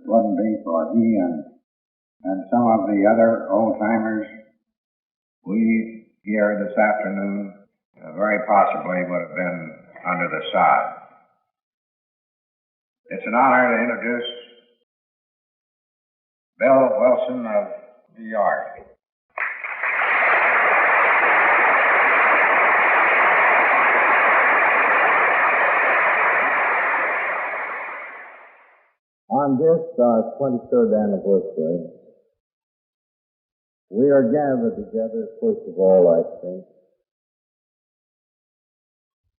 wouldn't be for he and some of the other old-timers, we here this afternoon very possibly would have been under the sod. It's an honor to introduce Bill Wilson of New York. On this, our 23rd anniversary, we are gathered together, first of all, I think,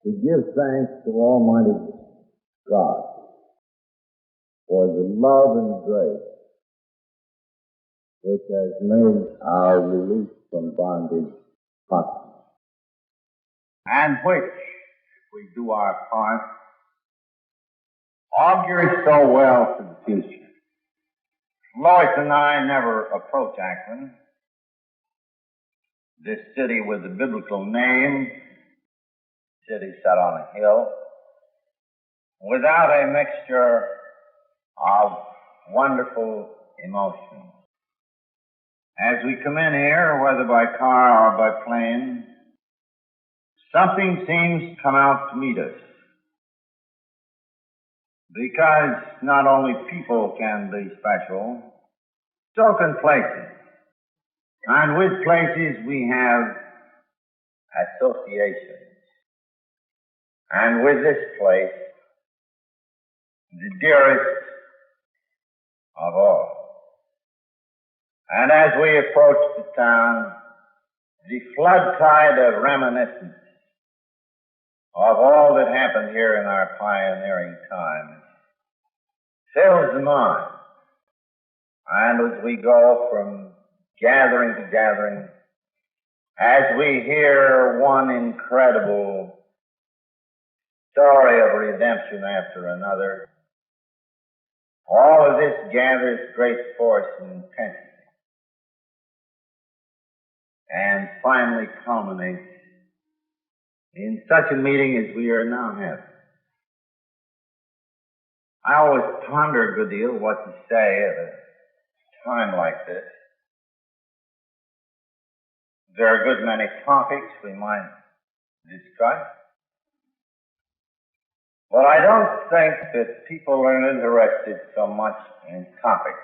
to give thanks to Almighty God for the love and grace which has made our release from bondage possible, and which, if we do our part, augurs so well for the future. Lois and I never approach Akron, this city with the biblical name, city set on a hill, without a mixture of wonderful emotions. As we come in here, whether by car or by plane, something seems to come out to meet us. Because not only people can be special, so can places. And with places we have associations. And with this place, the dearest of all. And as we approach the town, the flood tide of reminiscence of all that happened here in our pioneering time fills the mind. And as we go from gathering to gathering, as we hear one incredible story of redemption after another, all of this gathers great force and intensity and finally culminates in such a meeting as we are now having. I always ponder a good deal what to say at a time like this. There are a good many topics we might discuss, but I don't think that people are interested so much in topics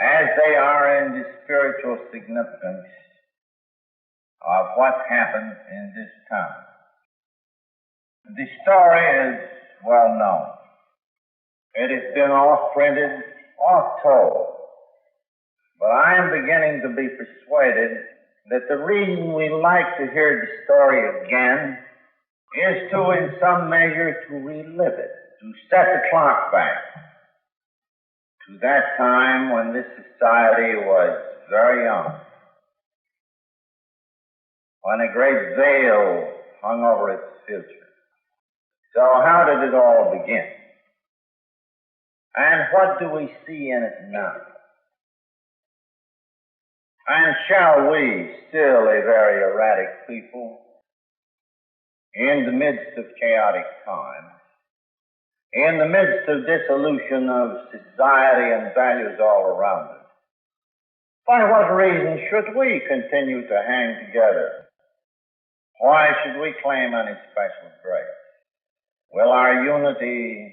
as they are in the spiritual significance of what happened in this town. The story is well known. It has been oft printed, oft told. But I am beginning to be persuaded that the reason we like to hear the story again is to, in some measure, to relive it, to set the clock back to that time when this society was very young, when a great veil hung over its future. So how did it all begin? And what do we see in it now? And shall we, still a very erratic people, in the midst of chaotic times, in the midst of dissolution of society and values all around us, by what reason should we continue to hang together? Why should we claim any special grace? Will our unity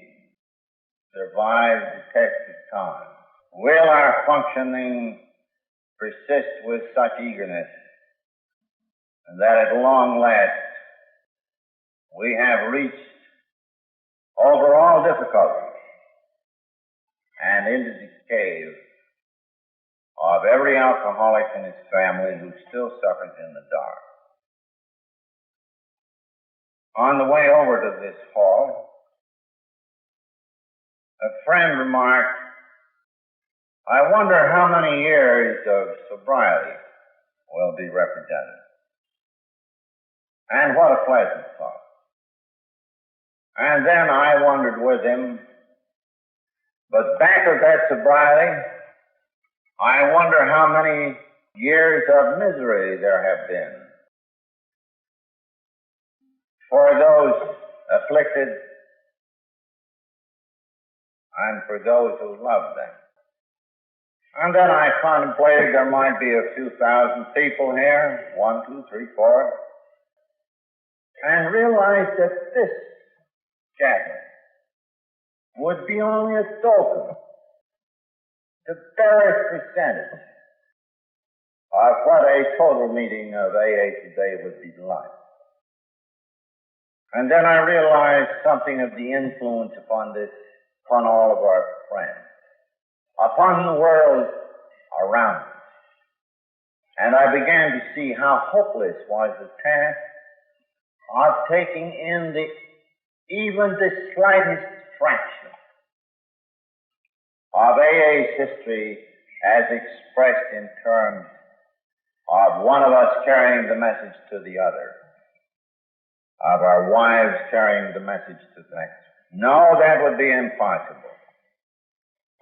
survive the test of time? Will our functioning persist with such eagerness that at long last we have reached over all difficulties and into the cave of every alcoholic and his family who still suffers in the dark? On the way over to this hall, a friend remarked, "I wonder how many years of sobriety will be represented." And what a pleasant thought. And then I wondered with him, but back of that sobriety, I wonder how many years of misery there have been for those afflicted and for those who love them. And then I contemplated there might be a few thousand people here, 1, 2, 3, 4, and realized that this gathering would be only a token, the barest percentage of what a total meeting of AA today would be like. And then I realized something of the influence upon all of our friends, upon the world around us. And I began to see how hopeless was the task of taking in even the slightest fraction of AA's history as expressed in terms of one of us carrying the message to the other, of our wives carrying the message to the next. No, that would be impossible.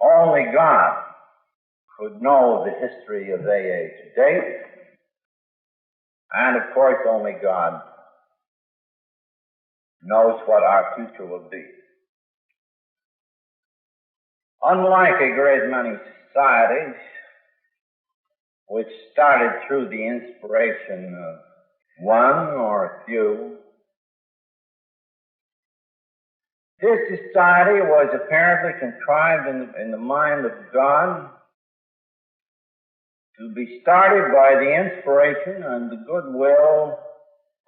Only God could know the history of AA to date, and of course only God knows what our future will be. Unlike a great many societies which started through the inspiration of one or a few, this society was apparently contrived in the mind of God to be started by the inspiration and the goodwill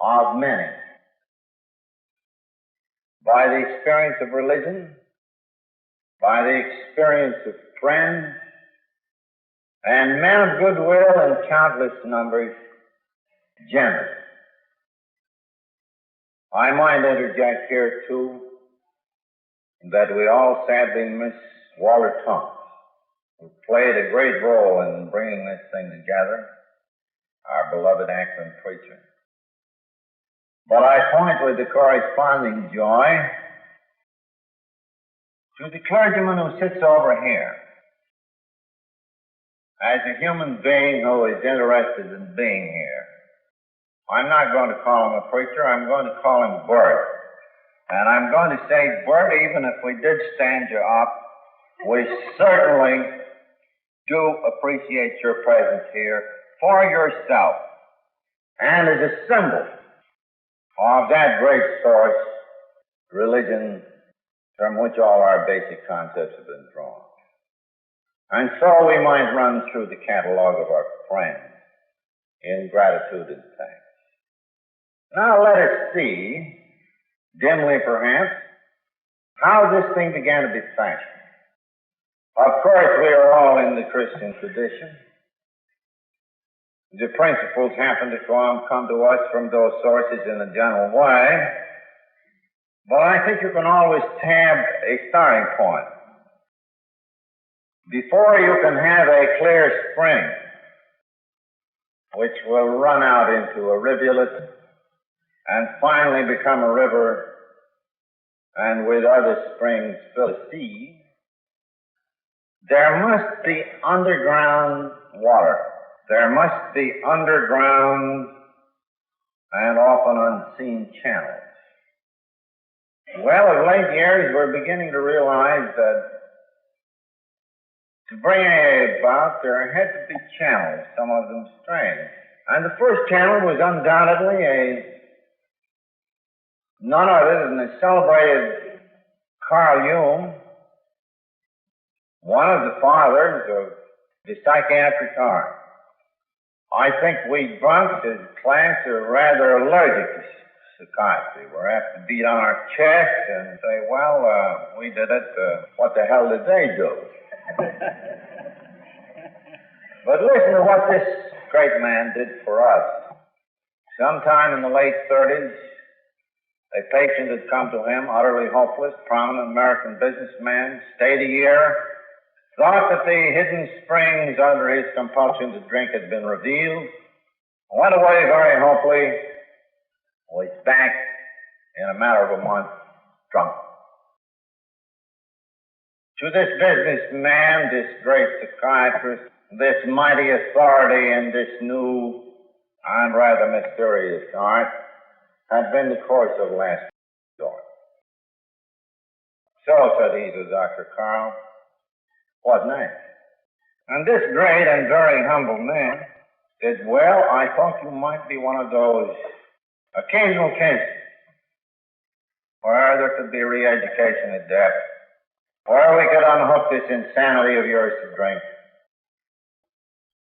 of many, by the experience of religion, by the experience of friends, and men of goodwill in countless numbers generally. I might interject here, too, that we all sadly miss Walter Thomas, who played a great role in bringing this thing together, our beloved Akron preacher. But I point with the corresponding joy to the clergyman who sits over here. As a human being who is interested in being here, I'm not going to call him a preacher, I'm going to call him Bert. And I'm going to say, Bert, even if we did stand you up, we certainly do appreciate your presence here for yourself and as a symbol of that great source, religion, from which all our basic concepts have been drawn. And so we might run through the catalog of our friends in gratitude and thanks. Now let us see, dimly perhaps, how this thing began to be fashioned. Of course, we are all in the Christian tradition. The principles happen to come to us from those sources in a general way, but I think you can always tab a starting point. Before you can have a clear spring, which will run out into a rivulet and finally become a river, and with other springs fill a sea, there must be underground water. There must be underground and often unseen channels. Well, of late years, we're beginning to realize that to bring AA about, there had to be channels, some of them strange. And the first channel was undoubtedly none other than the celebrated Carl Jung, one of the fathers of the psychiatric art. I think we drunks as class are rather allergic to psychiatry. We're apt to beat on our chest and say, well, we did it. What the hell did they do? But listen to what this great man did for us. Sometime in the late 30s, a patient had come to him, utterly hopeless, prominent American businessman, stayed a year, thought that the hidden springs under his compulsion to drink had been revealed, went away very hopefully, was back in a matter of a month, drunk. To this businessman, this great psychiatrist, this mighty authority in this new and rather mysterious art, had been the course of last resort. So, said he to Dr. Carl, what next? And this great and very humble man said, well, I thought you might be one of those occasional cases where there could be re-education at depth, where we could unhook this insanity of yours to drink.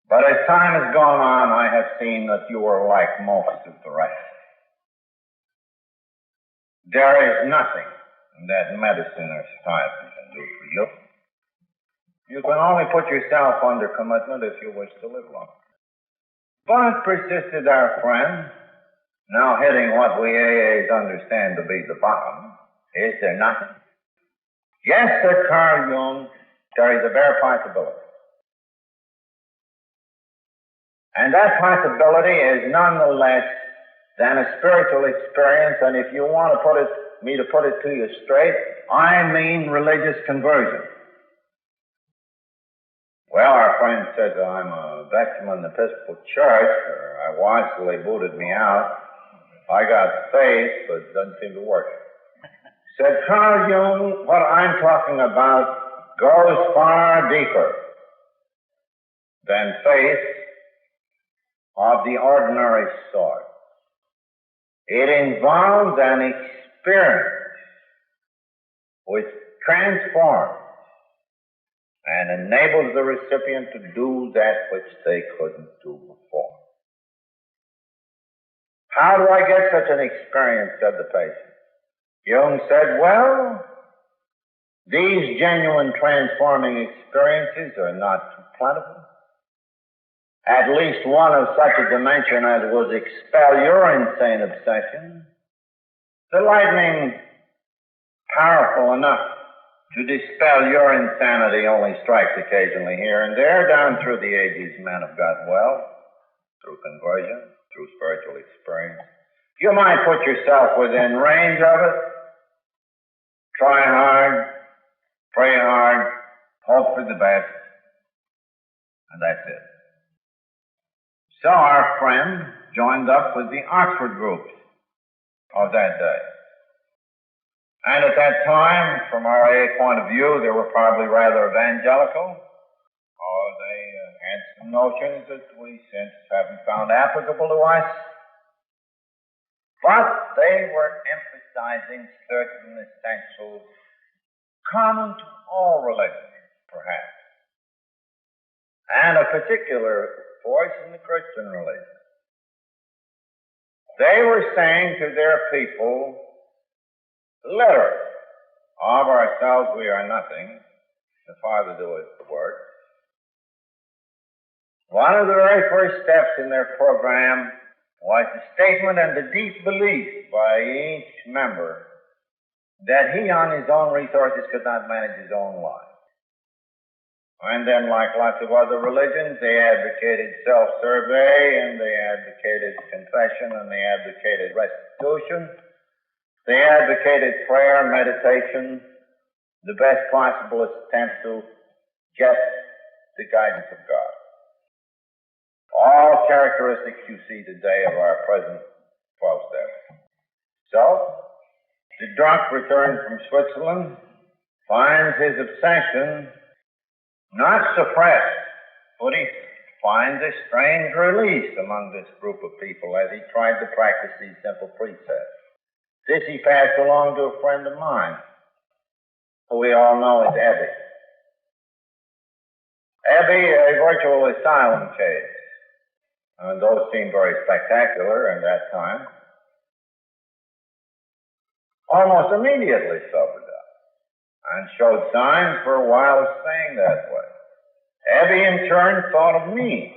But as time has gone on, I have seen that you are like most of the rest. There is nothing that medicine or science can do for you. You can only put yourself under commitment if you wish to live long. But, persisted our friend, now hitting what we AAs understand to be the bottom, is there nothing? Yes, said Carl Jung, there is a bare possibility. And that possibility is none the less than a spiritual experience, and if you want to put it to you straight, I mean religious conversion. Well, our friend says I'm a vestryman in the Episcopal Church, or I was till they booted me out. I got faith, but it doesn't seem to work. Said Carl Jung, what I'm talking about goes far deeper than faith of the ordinary sort. It involves an experience which transforms and enables the recipient to do that which they couldn't do before. How do I get such an experience, said the patient. Jung said, well, these genuine transforming experiences are not too plentiful. At least one of such a dimension as would expel your insane obsession. The lightning powerful enough to dispel your insanity only strikes occasionally here and there. Down through the ages, men have got well, through conversion, through spiritual experience. You might put yourself within range of it. Try hard, pray hard, hope for the best, and that's it. So our friend joined up with the Oxford groups of that day. And at that time, from our AA point of view, they were probably rather evangelical, or they had some notions that we since haven't found applicable to us. But they were emphasizing certain essentials common to all religions, perhaps, and a particular force in the Christian religion. They were saying to their people, literally, of ourselves we are nothing, the Father doeth the work. One of the very first steps in their program was the statement and the deep belief by each member that he on his own resources could not manage his own life. And then, like lots of other religions, they advocated self-survey, and they advocated confession, and they advocated restitution. They advocated prayer, meditation, the best possible attempt to get the guidance of God. All characteristics you see today of our present 12 steps. So, the drunk returned from Switzerland finds his obsession not suppressed, but he finds a strange release among this group of people as he tried to practice these simple precepts. This he passed along to a friend of mine, who we all know as Ebby. Ebby, a virtual asylum case. And those seemed very spectacular in that time. Almost immediately sobered up and showed signs for a while of staying that way. Ebby, in turn, thought of me.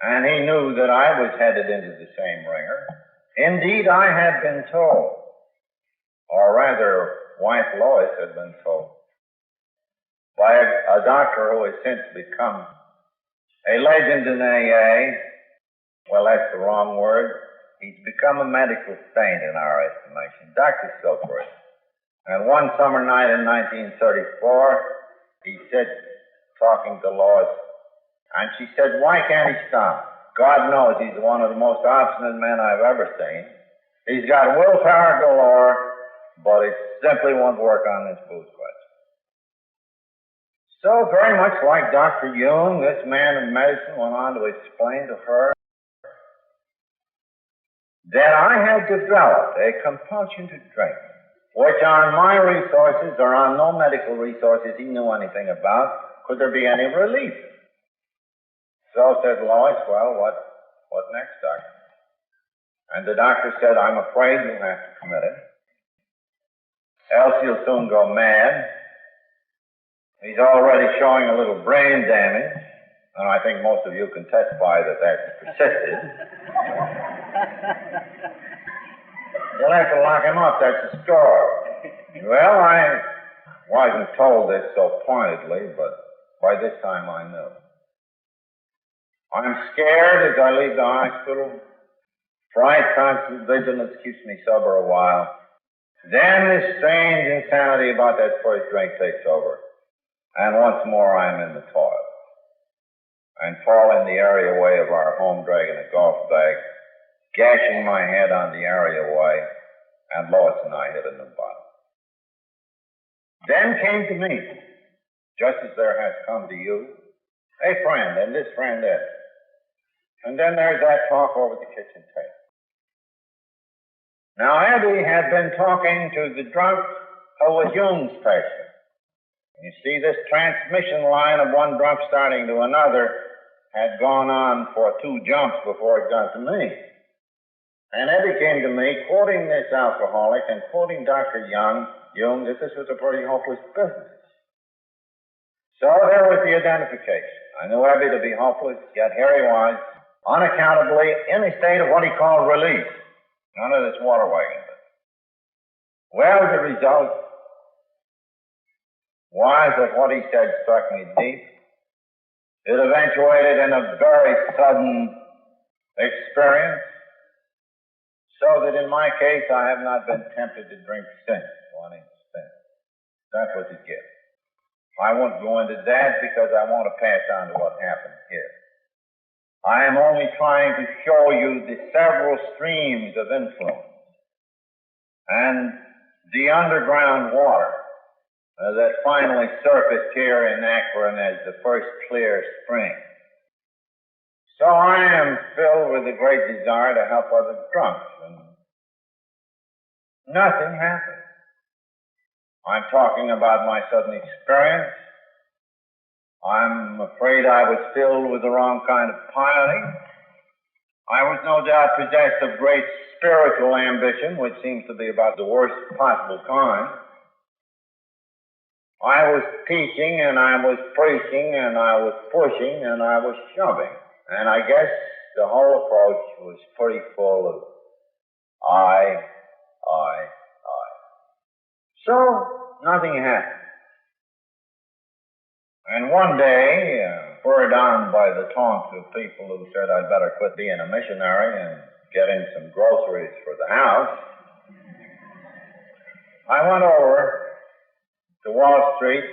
And he knew that I was headed into the same ringer. Indeed, I had been told, or rather, wife Lois had been told, by a doctor who has since become a legend in AA. Well, that's the wrong word. He's become a medical saint in our estimation, Dr. Silkworth. And one summer night in 1934, he said, talking to Lois, and she said, why can't he stop? God knows he's one of the most obstinate men I've ever seen. He's got willpower galore, but it's simply won't work on this booze question. So, very much like Dr. Jung, this man of medicine went on to explain to her that I had developed a compulsion to drink, which on my resources or on no medical resources he knew anything about, could there be any relief? So said Lois, well, what next, doctor? And the doctor said, I'm afraid you'll have to commit it, else you'll soon go mad. He's already showing a little brain damage, and I think most of you can testify that that's persisted. You'll have to lock him up, that's the score. Well, I wasn't told this so pointedly, but by this time I knew. I'm scared as I leave the hospital. Fright, constant vigilance keeps me sober a while. Then this strange insanity about that first drink takes over. And once more I'm in the toilet. And fall in the areaway of our home, dragging a golf bag, gashing my head on the areaway, and Lois and I hit a new bottom. Then came to me, just as there has come to you, a friend, and this friend is. And then there's that talk over the kitchen table. Now, Abby had been talking to the drunk who was Jung's patient. You see, this transmission line of one drunk starting to another had gone on for 2 jumps before it got to me. And Abby came to me, quoting this alcoholic and quoting Dr. Jung, that this was a pretty hopeless business. So there was the identification. I knew Abby to be hopeless, yet here he was, unaccountably in a state of what he called release. None of this water wagon. Well, the result was that what he said struck me deep. It eventuated in a very sudden experience, so that in my case I have not been tempted to drink since to any extent. That was a gift. I won't go into that because I want to pass on to what happened here. I am only trying to show you the several streams of influence and the underground water that finally surfaced here in Akron as the first clear spring. So I am filled with a great desire to help other drunks, and nothing happened. I'm talking about my sudden experience. I'm afraid I was filled with the wrong kind of piety. I was no doubt possessed of great spiritual ambition, which seems to be about the worst possible kind. I was teaching, and I was preaching, and I was pushing, and I was shoving. And I guess the whole approach was pretty full of I. So, nothing happened. And one day, spurred on by the taunts of people who said I'd better quit being a missionary and get in some groceries for the house, I went over to Wall Street,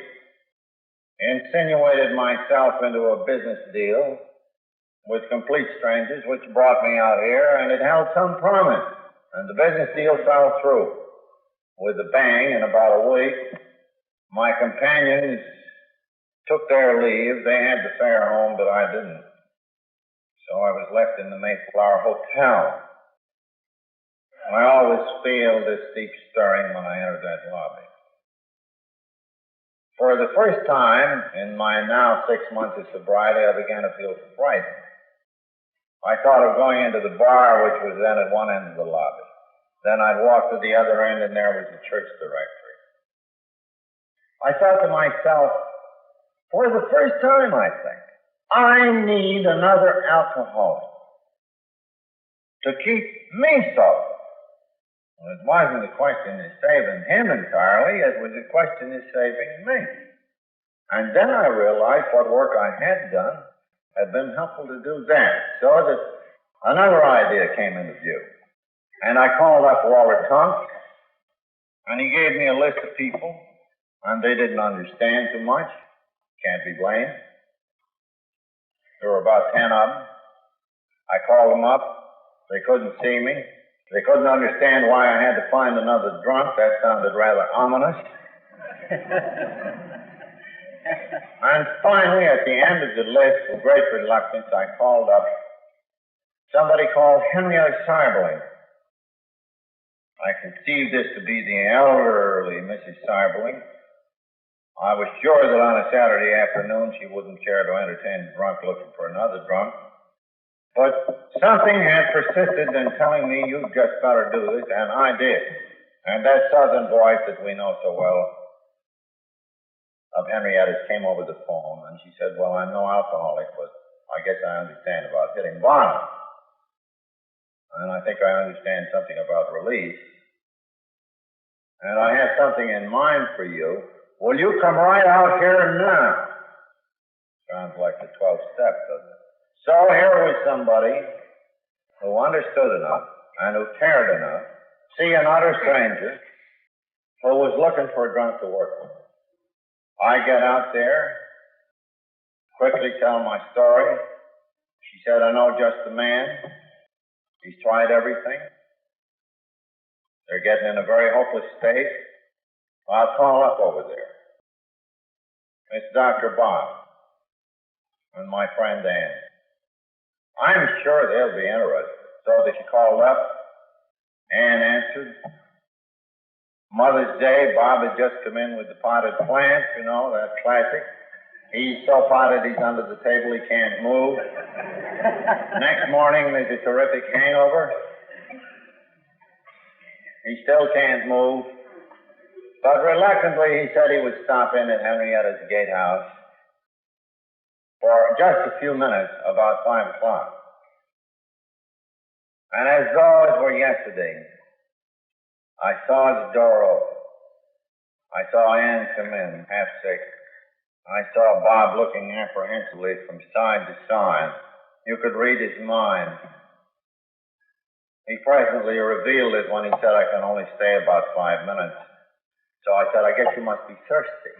insinuated myself into a business deal with complete strangers, which brought me out here, and it held some promise. And the business deal fell through with a bang in about a week. My companions took their leave. They had the fare home, but I didn't. So I was left in the Mayflower Hotel. I always feel this deep stirring when I enter that lobby. For the first time in my now 6 months of sobriety, I began to feel frightened. I thought of going into the bar, which was then at one end of the lobby. Then I'd walk to the other end, and there was the church directory. I thought to myself, for the first time, I think, I need another alcoholic to keep me sober. Well, it wasn't a question of saving him entirely, it was a question of saving me. And then I realized what work I had done had been helpful to do that, so that another idea came into view. And I called up Walter Tunk, and he gave me a list of people, and they didn't understand too much. Can't be blamed. There were about 10 of them. I called them up. They couldn't see me. They couldn't understand why I had to find another drunk. That sounded rather ominous. And finally, at the end of the list, with great reluctance, I called up somebody called Henrietta Seiberling. I conceived this to be the elderly Mrs. Seiberling. I was sure that on a Saturday afternoon she wouldn't care to entertain a drunk looking for another drunk. But something had persisted in telling me, "You just better do this," and I did. And that southern voice that we know so well of Henrietta's came over the phone, and she said, "Well, I'm no alcoholic, but I guess I understand about hitting bottom. And I think I understand something about release. And I have something in mind for you. Will you come right out here now?" Sounds like the 12th step, doesn't it? So here was somebody who understood enough and who cared enough, see an utter stranger who was looking for a drunk to work with. I get out there, quickly tell my story. She said, "I know just the man. He's tried everything. They're getting in a very hopeless state. I'll call up over there. It's Dr. Bob and my friend Ann. I'm sure they'll be interested." So that she called up. Ann answered. Mother's Day, Bob had just come in with the potted plant, you know, that classic. He's so potted he's under the table he can't move. Next morning there's a terrific hangover. He still can't move. But reluctantly he said he would stop in at Henrietta's gatehouse for just a few minutes, about 5 o'clock. And as though it were yesterday, I saw the door open. I saw Ann come in, half sick. I saw Bob looking apprehensively from side to side. You could read his mind. He presently revealed it when he said, "I can only stay about 5 minutes." So I said, "I guess you must be thirsty."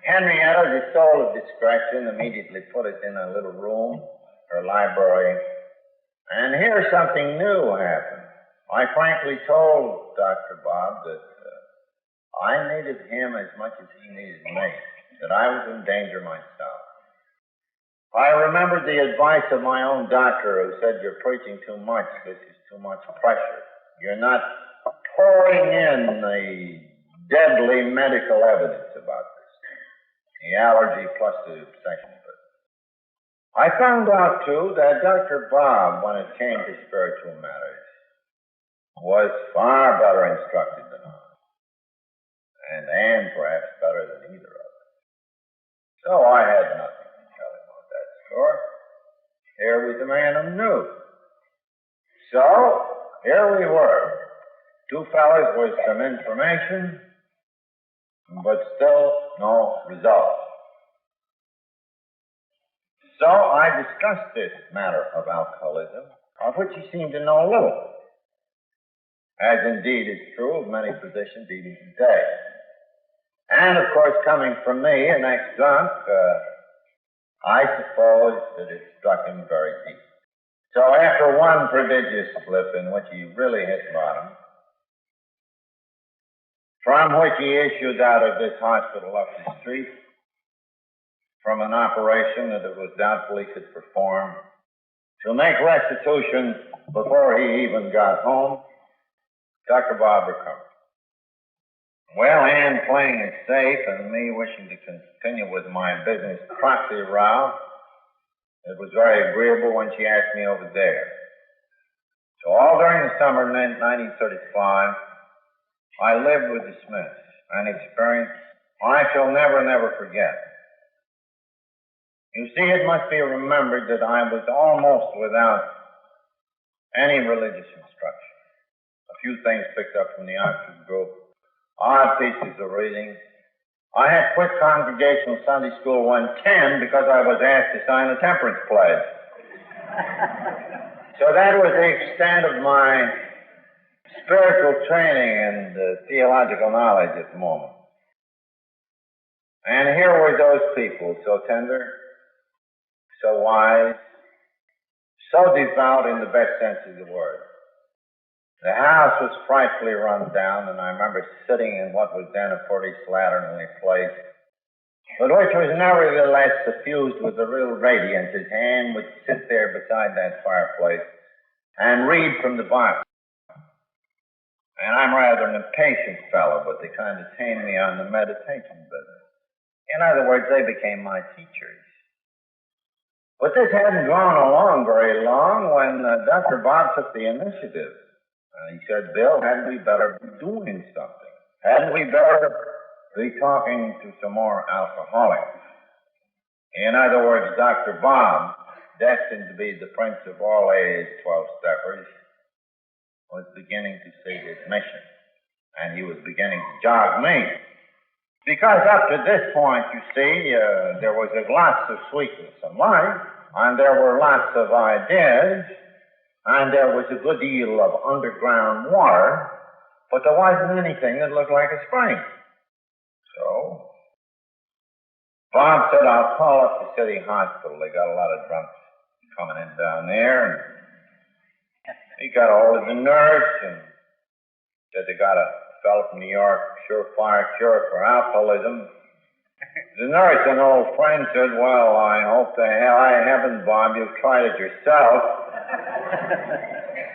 Henrietta, the soul of discretion, immediately put us in a little room, her library. And here something new happened. I frankly told Dr. Bob that I needed him as much as he needed me, that I was in danger myself. I remembered the advice of my own doctor who said, "You're preaching too much. This is too much pressure. You're not pouring in the deadly medical evidence about this, the allergy plus the obsession of it." I found out, too, that Dr. Bob, when it came to spiritual matters, was far better instructed than I, and Ann perhaps better than either of us. So I had nothing to tell him on that score. Here was a man who knew. So here we were, two fellas with some information, but still no result. So I discussed this matter of alcoholism, of which he seemed to know little, as indeed is true of many physicians even today. And, of course, coming from me, an ex-drunk, I suppose that it struck him very deep. So after one prodigious slip in which he really hit bottom, from which he issued out of this hospital up the street, from an operation that it was doubtful he could perform, to make restitution before he even got home, Dr. Bob recovered. Well, Ann playing it safe and me wishing to continue with my business proxy row, it was very agreeable when she asked me over there. So all during the summer of 1935, I lived with the Smiths, an experience I shall never forget. You see, it must be remembered that I was almost without any religious instruction. A few things picked up from the Oxford group, odd pieces of reading. I had quit Congregational Sunday School 110 because I was asked to sign a temperance pledge. So that was the extent of my spiritual training and theological knowledge at the moment. And here were those people, so tender, so wise, So devout in the best sense of the word. The house was frightfully run down, and I remember sitting in what was then a pretty slatternly place, but which was nevertheless suffused with a real radiance. His hand would sit there beside that fireplace and read from the Bible. And I'm rather an impatient fellow, but they kind of tamed me on the meditation business. In other words, they became my teachers. But this hadn't gone along very long when Dr. Bob took the initiative. He said, Bill, hadn't we better be doing something? Hadn't we better be talking to some more alcoholics? In other words, Dr. Bob, destined to be the prince of all A's 12-steppers, was beginning to see his mission. And he was beginning to jog me. Because up to this point, you see, there was lots of sweetness in life, and there were lots of ideas, and there was a good deal of underground water, but there wasn't anything that looked like a spring. So, Bob said, I'll call up the city hospital. They got a lot of drunks coming in down there, and he got hold of the nurse and said they got a fellow from New York, surefire cure for alcoholism. The nurse, an old friend, said, well, I hope to heaven, Bob, you've tried it yourself.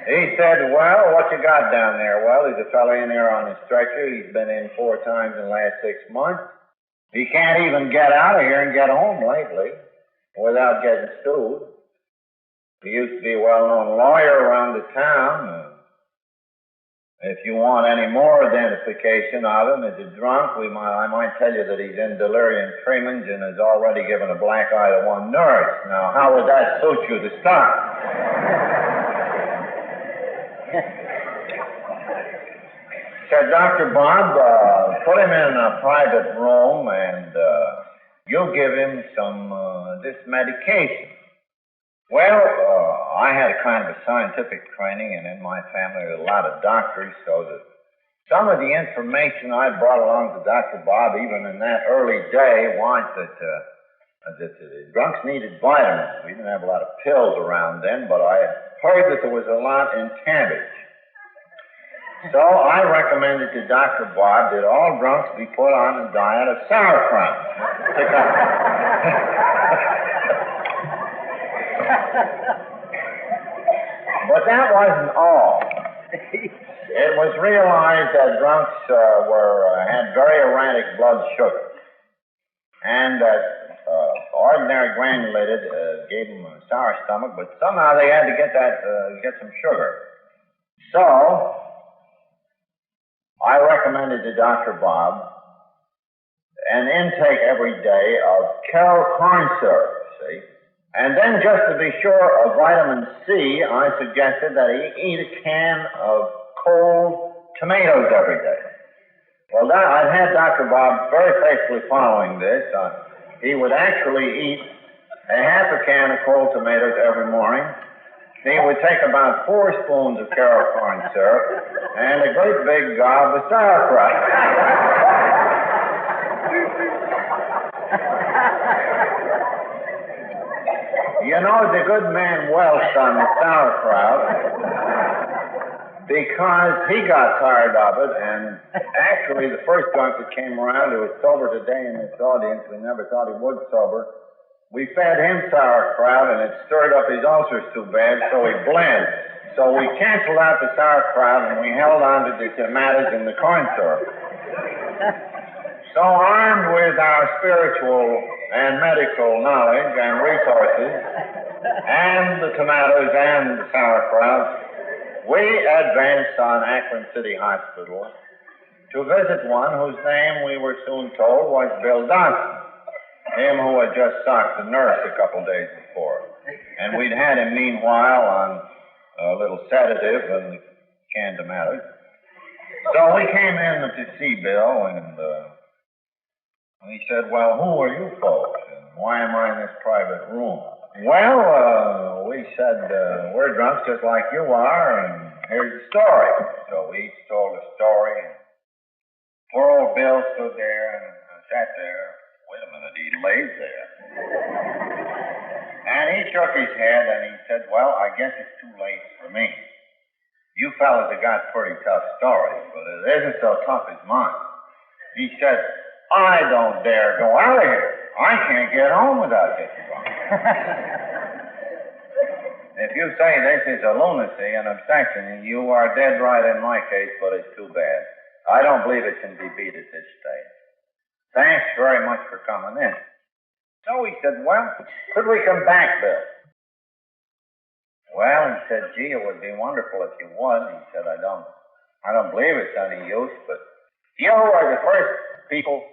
He said, well, what you got down there? Well, there's a fellow in here on a stretcher. He's been in 4 times in the last 6 months. He can't even get out of here and get home lately without getting sued. He used to be a well-known lawyer around the town. If you want any more identification of him as a drunk, I might tell you that he's in delirium tremens and has already given a black eye to one nurse. Now, how would that suit you to start? Said, Dr. Bob, put him in a private room and you'll give him some this medication. Well, I had a kind of a scientific training, and in my family there were a lot of doctors, so that some of the information I brought along to Dr. Bob, even in that early day, was that the drunks needed vitamins. We didn't have a lot of pills around then, but I had heard that there was a lot in cabbage. So I recommended to Dr. Bob that all drunks be put on a diet of sauerkraut. But that wasn't all. It was realized that drunks had very erratic blood sugar, and that ordinary granulated gave them a sour stomach, but somehow they had to get some sugar. So I recommended to Dr. Bob an intake every day of Carroll corn syrup, see? And then, just to be sure of vitamin C, I suggested that he eat a can of cold tomatoes every day. Well, I'd had Dr. Bob very faithfully following this. He would actually eat a half a can of cold tomatoes every morning. He would take about 4 spoons of Carroll corn syrup and a great big gob of sauerkraut. You know, the good man welched on the sauerkraut because he got tired of it, and actually the first drunk that came around who was sober today in this audience, we never thought he would sober, we fed him sauerkraut, and it stirred up his ulcers too bad, so he bled. So we canceled out the sauerkraut, and we held on to the tomatoes and the corn syrup. So armed with our spiritual and medical knowledge and resources, and the tomatoes and the sauerkraut, we advanced on Akron City Hospital to visit one whose name we were soon told was Bill Dawson, him who had just socked the nurse a couple days before. And we'd had him meanwhile on a little sedative and the canned tomatoes. So we came in to see Bill, and he said, well, who are you folks, and why am I in this private room? Well, we said, we're drunks just like you are, and here's the story. So we each told a story, and poor old Bill stood there and sat there. Wait a minute, he laid there. And he shook his head and he said, well, I guess it's too late for me. You fellas have got pretty tough stories, but it isn't so tough as mine. He said, I don't dare go out of here. I can't get home without this one. If you say this is a lunacy, an obsession, you are dead right in my case, but it's too bad. I don't believe it can be beat at this stage. Thanks very much for coming in. So he said, well, could we come back, Bill? Well, he said, gee, it would be wonderful if you would. He said, I don't believe it's any use, but you are the first people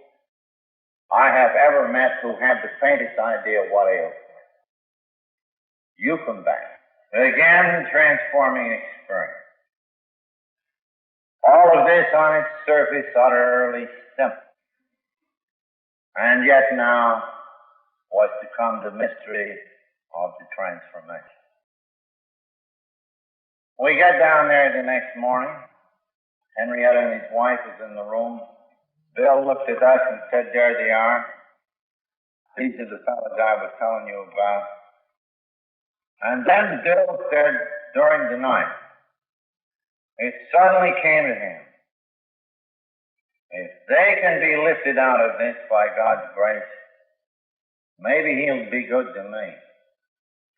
I have ever met who had the faintest idea what ails me. You come back. Again, transforming experience. All of this on its surface utterly simple. And yet now was to come the mystery of the transformation. We got down there the next morning. Henrietta and his wife was in the room. Bill looked at us and said, there they are. These are the fellows I was telling you about. And then Bill said during the night, it suddenly came to him, if they can be lifted out of this by God's grace, maybe he'll be good to me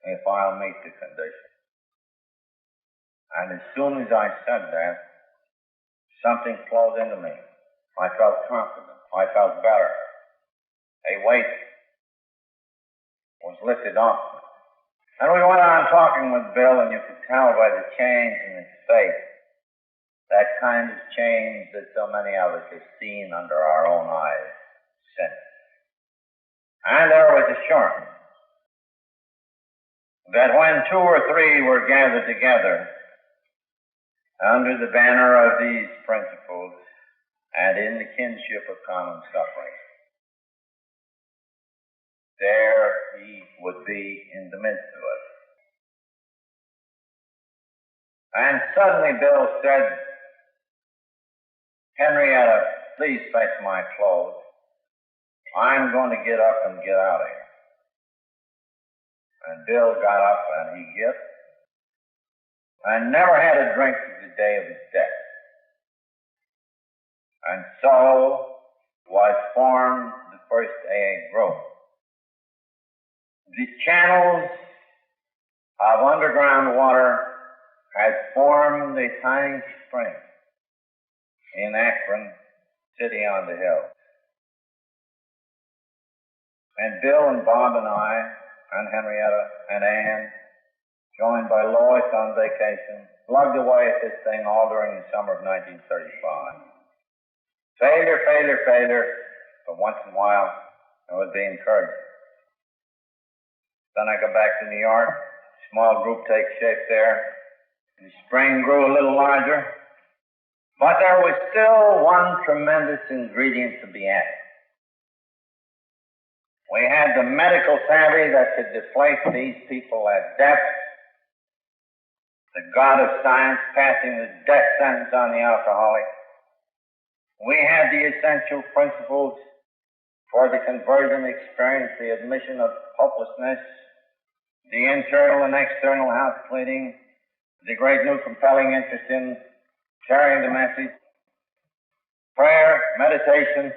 if I'll meet the condition. And as soon as I said that, something flowed into me. I felt confident. I felt better. A weight was lifted off me. And we went on talking with Bill, and you could tell by the change in his face, that kind of change that so many of us have seen under our own eyes since. And there was assurance that when two or three were gathered together under the banner of these principles and in the kinship of common suffering, there he would be in the midst of us. And suddenly Bill said, Henrietta, please fetch my clothes. I'm going to get up and get out of here. And Bill got up and he get and never had a drink to the day of his death. And so was formed the first AA group. The channels of underground water had formed a tiny spring in Akron, city on the hill. And Bill and Bob and I, and Henrietta and Ann, joined by Lois on vacation, plugged away at this thing all during the summer of 1935. Failure, but once in a while it would be encouraging. Then I go back to New York, small group takes shape there. The spring grew a little larger, but there was still one tremendous ingredient to be added. We had the medical savvy that could deflate these people at death, the God of science passing the death sentence on the alcoholic. We had the essential principles for the conversion experience, the admission of hopelessness, the internal and external house cleaning, the great new compelling interest in carrying the message, prayer, meditation.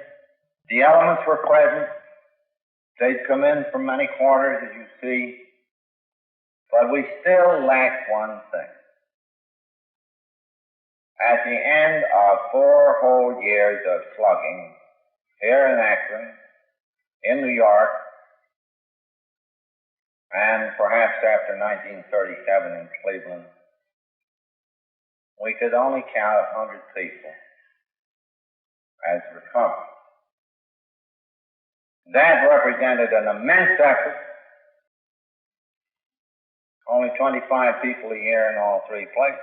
The elements were present. They'd come in from many quarters, as you see, but we still lacked one thing. At the end of 4 whole years of slugging here in Akron, in New York, and perhaps after 1937 in Cleveland, we could only count 100 people as recovered. That represented an immense effort. Only 25 people a year in all 3 places.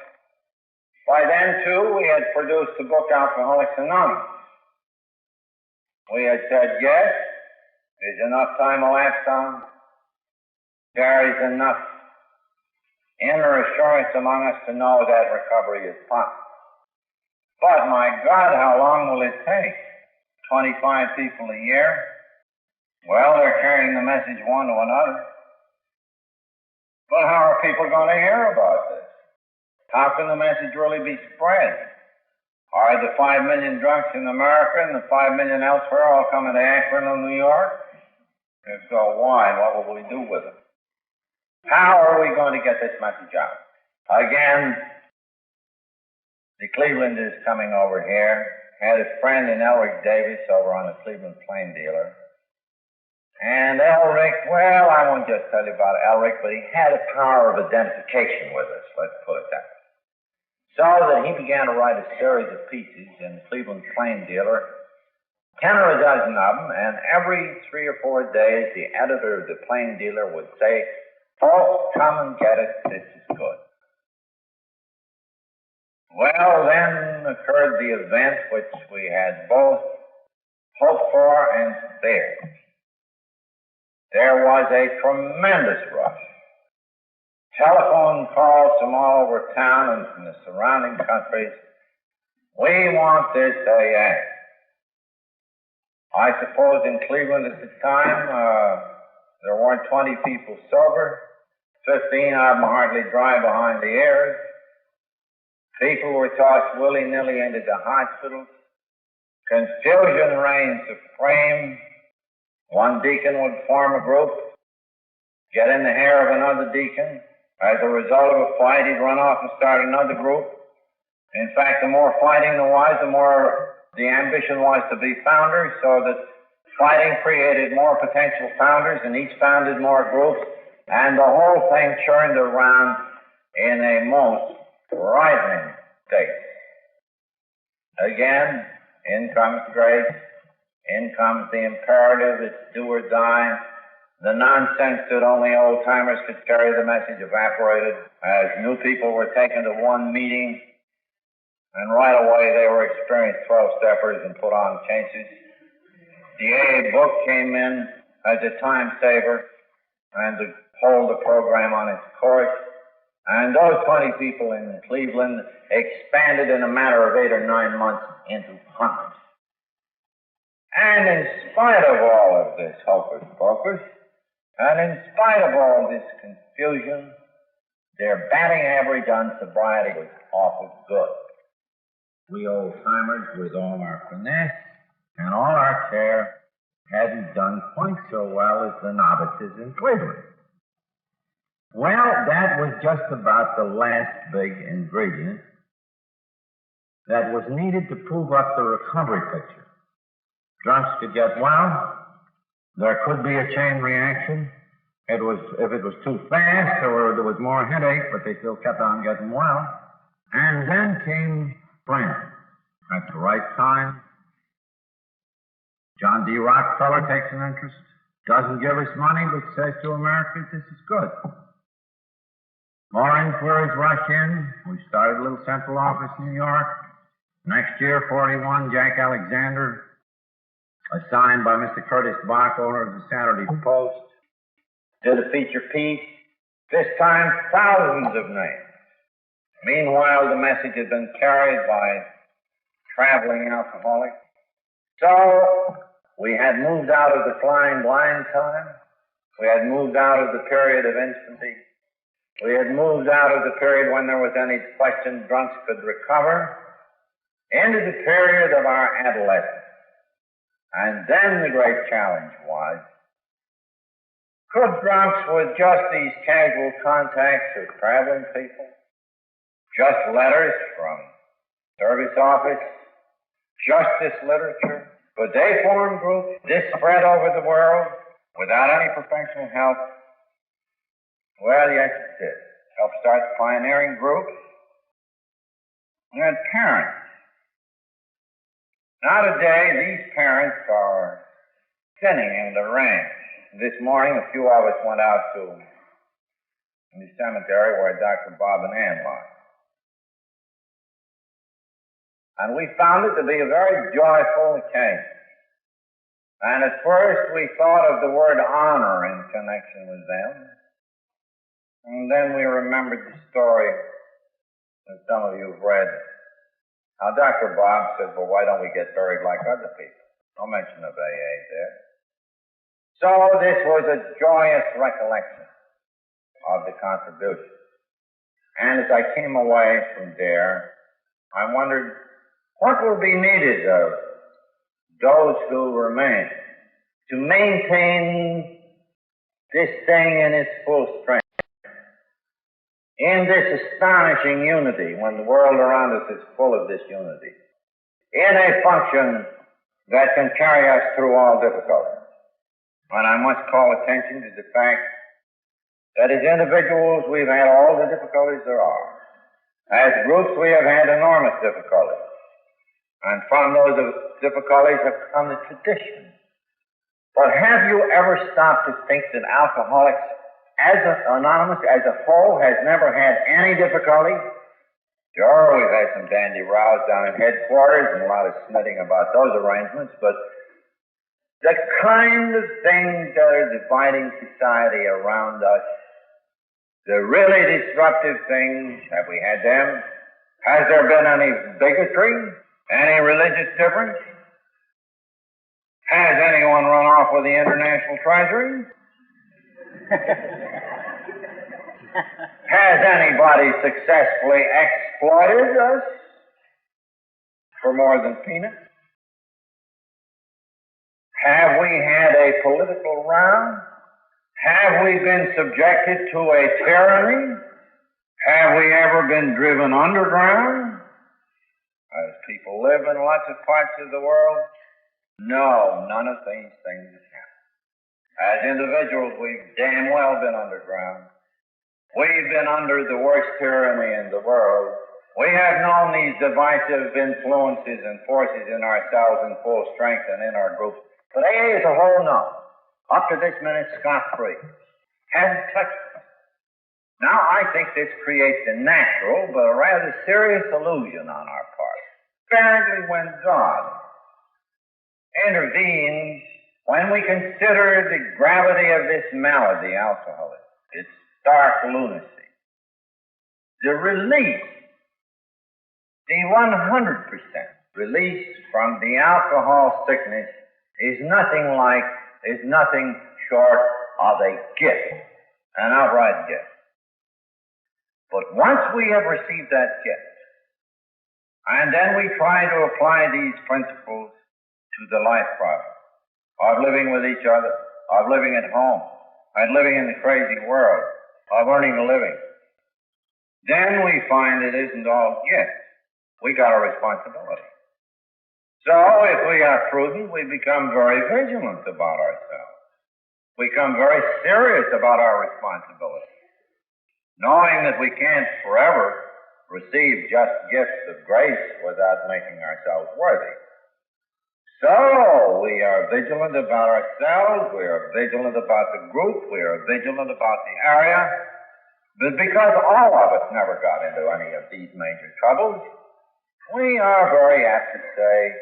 By then, too, we had produced the book Alcoholics Anonymous. We had said, yes, there's enough time elapsed on. There is enough inner assurance among us to know that recovery is possible. But, my God, how long will it take? 25 people a year? Well, they're carrying the message one to another. But how are people going to hear about this? How can the message really be spread? Are the 5 million drunks in America and the 5 million elsewhere all coming to Akron or New York? If so, why? What will we do with them? How are we going to get this message out? Again, the Clevelanders coming over here had a friend in Elric Davis over on the Cleveland Plain Dealer. And Elric, well, I won't just tell you about Elric, but he had a power of identification with us, let's put it that way. So that he began to write a series of pieces in the Cleveland Plain Dealer, 10 or a dozen of them, and every 3 or 4 days the editor of the Plain Dealer would say, "Folks, come and get it, this is good." Well, then occurred the event which we had both hoped for and feared. There was a tremendous rush. Telephone calls from all over town and from the surrounding countries. We want this AA. I suppose in Cleveland at the time, there weren't 20 people sober, 15 of them hardly dry behind the ears. People were tossed willy-nilly into the hospitals. Confusion reigned supreme. One deacon would form a group, get in the hair of another deacon. As a result of a fight, he'd run off and start another group. In fact, the more fighting there was, the more the ambition was to be founders, so that fighting created more potential founders, and each founded more groups, and the whole thing churned around in a most frightening state. Again, in comes grace, in comes the imperative, it's do or die. The nonsense that only old-timers could carry the message evaporated as new people were taken to one meeting, and right away they were experienced 12-steppers and put on chases. The AA book came in as a time saver and to hold the program on its course, and those 20 people in Cleveland expanded in a matter of 8 or 9 months into hundreds. And in spite of all of this hocus-pocus, and in spite of all this confusion, their batting average on sobriety was awful good. We old-timers, with all our finesse and all our care, hadn't done quite so well as the novices in Cleveland. Well, that was just about the last big ingredient that was needed to prove up the recovery picture. Drunks could get well. There could be a chain reaction. If it was too fast or there was more headache, but they still kept on getting well. And then came friends at the right time. John D. Rockefeller takes an interest, doesn't give us money, but says to Americans, this is good. More inquiries rush in. We started a little central office in New York. Next year, 41, Jack Alexander, assigned by Mr. Curtis Bach, owner of the Saturday Post, did a feature piece, this time thousands of names. Meanwhile, the message had been carried by traveling alcoholics. So, we had moved out of the flying blind time. We had moved out of the period of infancy. We had moved out of the period when there was any question drunks could recover into the period of our adolescence. And then the great challenge was, could drunks with just these casual contacts with traveling people, just letters from service office, just this literature, could they form groups, this spread over the world without any professional help? Well, yes, it did. Help start pioneering groups. And parents. Now today, these parents are thinning in the ranks. This morning, a few of us went out to the cemetery where Dr. Bob and Ann lie. And we found it to be a very joyful occasion. And at first, we thought of the word honor in connection with them. And then we remembered the story that some of you have read. Now, Dr. Bob said, well, why don't we get buried like other people? No mention of AA there. So this was a joyous recollection of the contribution. And as I came away from there, I wondered what will be needed of those who remain to maintain this thing in its full strength, in this astonishing unity when the world around us is full of this unity, in a function that can carry us through all difficulties. And I must call attention to the fact that as individuals we've had all the difficulties there are. As groups we have had enormous difficulties. And from those difficulties have come the tradition. But have you ever stopped to think that Alcoholics Anonymous as a whole has never had any difficulty? Sure, we've had some dandy rows down at headquarters and a lot of snitting about those arrangements, but the kind of things that are dividing society around us, the really disruptive things, have we had them? Has there been any bigotry? Any religious difference? Has anyone run off with the international treasury? Has anybody successfully exploited us for more than peanuts? Have we had a political row? Have we been subjected to a tyranny? Have we ever been driven underground? As people live in lots of parts of the world? No, none of these things have happened. As individuals, we've damn well been underground. We've been under the worst tyranny in the world. We have known these divisive influences and forces in ourselves in full strength and in our groups. But AA as a whole, no. Up to this minute, scot-free. Hasn't touched us. Now, I think this creates a natural but a rather serious illusion on our part. Apparently, when God intervenes, when we consider the gravity of this malady, alcoholism, its dark lunacy, the release, the 100% release from the alcohol sickness is nothing short of a gift, an outright gift. But once we have received that gift, and then we try to apply these principles to the life problem of living with each other, of living at home, and living in the crazy world, of earning a living, then we find it isn't all gift. We got a responsibility. So if we are prudent, we become very vigilant about ourselves. We become very serious about our responsibility, knowing that we can't forever receive just gifts of grace without making ourselves worthy. So we are vigilant about ourselves, we are vigilant about the group, we are vigilant about the area, but because all of us never got into any of these major troubles, we are very apt to say,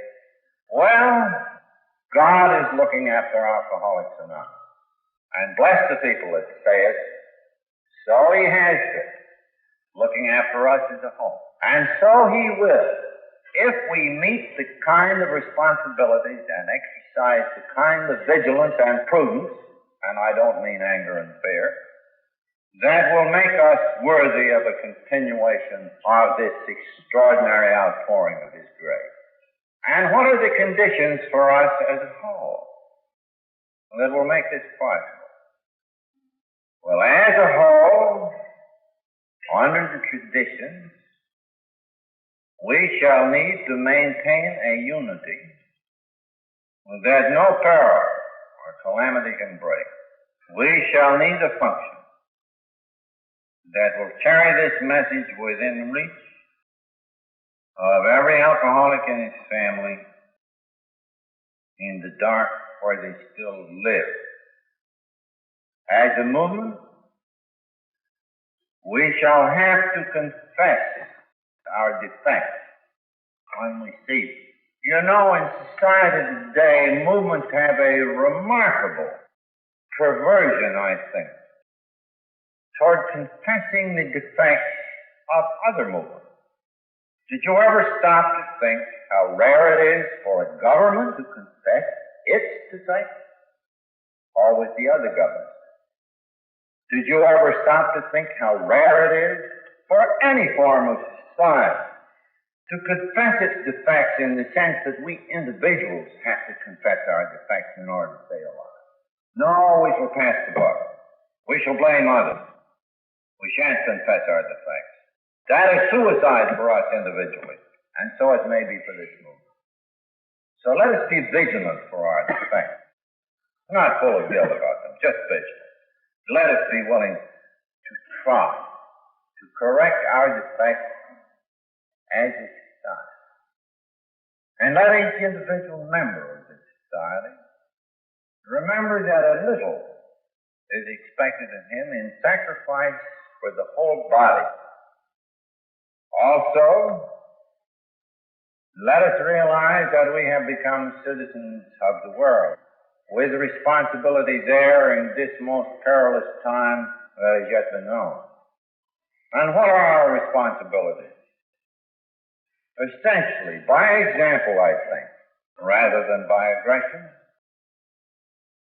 well, God is looking after Alcoholics Anonymous. And bless the people that say it, so He has been, looking after us as a whole. And so He will, if we meet the kind of responsibilities and exercise the kind of vigilance and prudence, and I don't mean anger and fear, that will make us worthy of a continuation of this extraordinary outpouring of His grace. And what are the conditions for us as a whole that will make this possible? Well, as a whole, under the traditions, we shall need to maintain a unity that no peril or calamity can break. We shall need a function that will carry this message within reach of every alcoholic and his family in the dark where they still live. As a movement, we shall have to confess our defects when we see it. You know, in society today, movements have a remarkable perversion, I think, toward confessing the defects of other movements. Did you ever stop to think how rare it is for a government to confess its defects? Or with the other governments? Did you ever stop to think how rare it is for any form of society to confess its defects in the sense that we individuals have to confess our defects in order to stay alive? No, we shall pass the buck. We shall blame others. We shan't confess our defects. That is suicide for us individually, and so it may be for this movement. So let us be vigilant for our defects. Not full of guilt about them, just vigilant. Let us be willing to try to correct our defects as a society. And let each individual member of the society remember that a little is expected of him in sacrifice for the whole body. Also, let us realize that we have become citizens of the world, with responsibility there in this most perilous time that has yet been known. And what are our responsibilities? Essentially, by example, I think, rather than by aggression,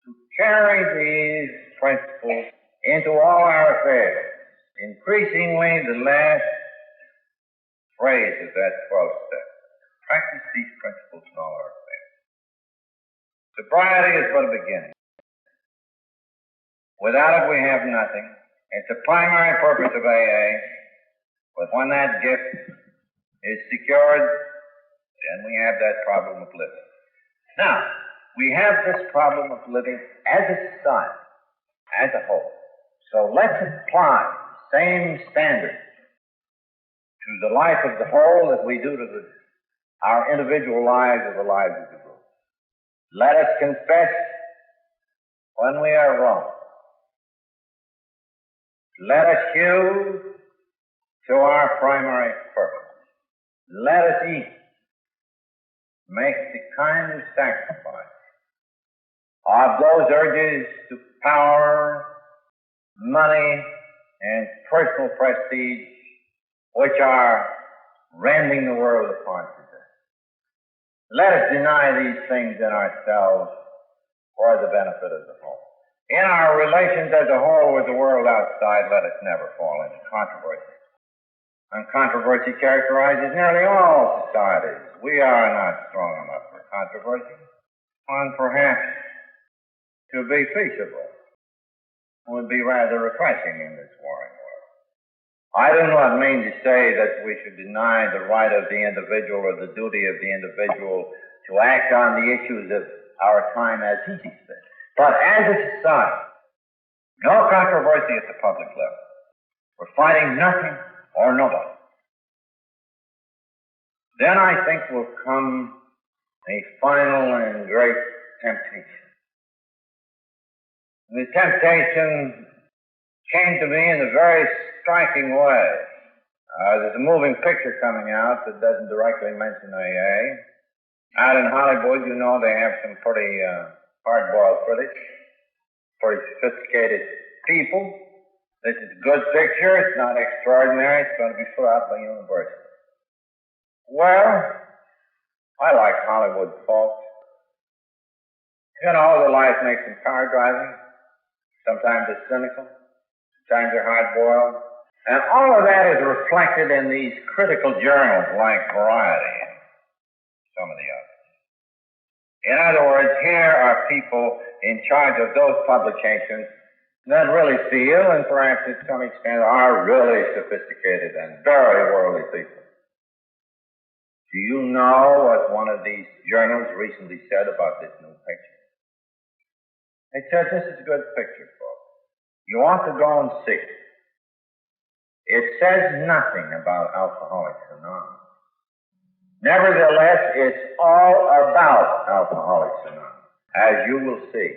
to carry these principles into all our affairs. Increasingly, the last phrase of that 12th step. Practice these principles in all our affairs. Sobriety is but a beginning. Without it, we have nothing. It's the primary purpose of AA. But when that gift is secured, then we have that problem of living. Now, we have this problem of living as a society, as a whole. So let's apply the same standards to the life of the whole that we do to our individual lives or the lives of the group. Let us confess when we are wrong. Let us hew to our primary purpose. Let us eat, make the kind of sacrifice of those urges to power, money, and personal prestige which are rending the world apart today. Let us deny these things in ourselves for the benefit of the whole. In our relations as a whole with the world outside, let us never fall into controversy. And controversy characterizes nearly all societies. We are not strong enough for controversy, and perhaps to be peaceable would be rather refreshing in this warring world. I do not mean to say that we should deny the right of the individual or the duty of the individual to act on the issues of our time as he sees fit. But as a society, no controversy at the public level. We're fighting nothing or nobody. Then I think will come a final and great temptation. The temptation came to me in a very striking way. There's a moving picture coming out that doesn't directly mention AA. Out in Hollywood, you know, they have some pretty hard-boiled critics, pretty sophisticated people. This is a good picture. It's not extraordinary. It's going to be put out by university. Well, I like Hollywood folks. You know, the life makes them car driving. Sometimes it's cynical. Sometimes they're hard-boiled. And all of that is reflected in these critical journals like Variety and some of the others. In other words, here are people in charge of those publications that really feel, and perhaps to some extent are really sophisticated and very worldly people. Do you know what one of these journals recently said about this new picture? It said, this is a good picture, folks. You ought to go and see it. It says nothing about Alcoholics Anonymous. Nevertheless, it's all about Alcoholics Anonymous, as you will see.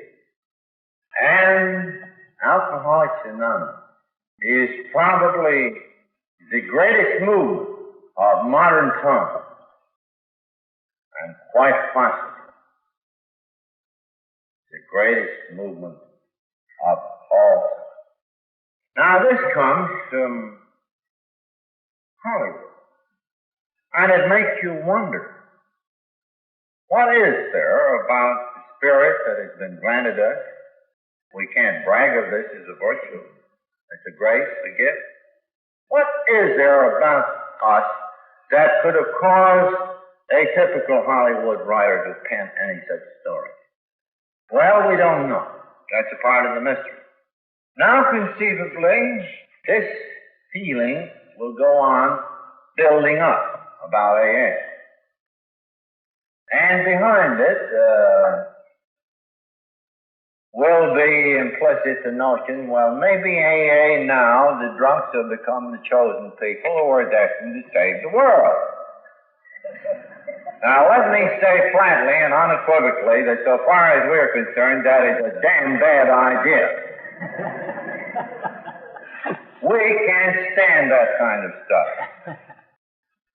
And Alcoholics Anonymous is probably the greatest movement of modern times, and quite possibly the greatest movement of all time. Now, this comes from Hollywood, and it makes you wonder, what is there about the spirit that has been granted us? We can't brag of this as a virtue. It's a grace, a gift. What is there about us that could have caused a typical Hollywood writer to pen any such story? Well, we don't know. That's a part of the mystery. Now, conceivably, this feeling will go on building up about AA. And behind it will be implicit the notion, well, maybe AA now, the drunks have become the chosen people who are destined to save the world. Now, let me say flatly and unequivocally that so far as we're concerned, that is a damn bad idea. We can't stand that kind of stuff.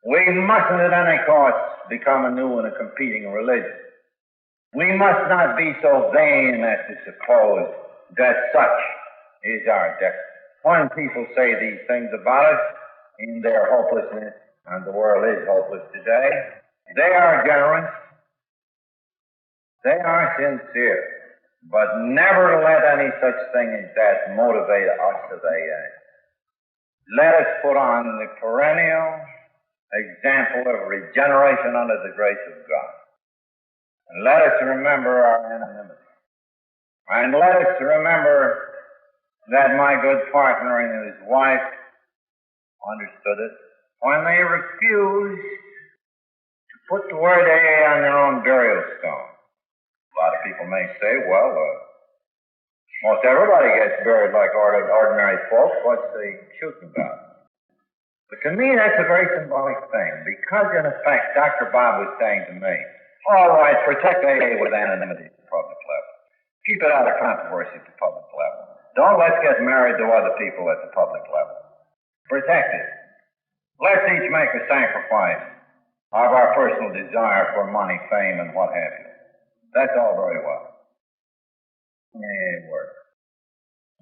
We mustn't at any cost become a new and a competing religion. We must not be so vain as to suppose that such is our destiny. When people say these things about us in their hopelessness, and the world is hopeless today, they are generous, they are sincere, but never let any such thing as that motivate us of AA. Let us put on the perennial example of regeneration under the grace of God. And let us remember our anonymity. And let us remember that my good partner and his wife understood it when they refused to put the word AA on their own burial stone. A lot of people may say, well, most everybody gets buried like ordinary folks. What's they shooting about? But to me, that's a very symbolic thing, because in effect, Dr. Bob was saying to me, all right, protect AA with anonymity at the public level. Keep it out of controversy at the public level. Don't let's get married to other people at the public level. Protect it. Let's each make a sacrifice of our personal desire for money, fame, and what have you. That's all very well. It ain't work.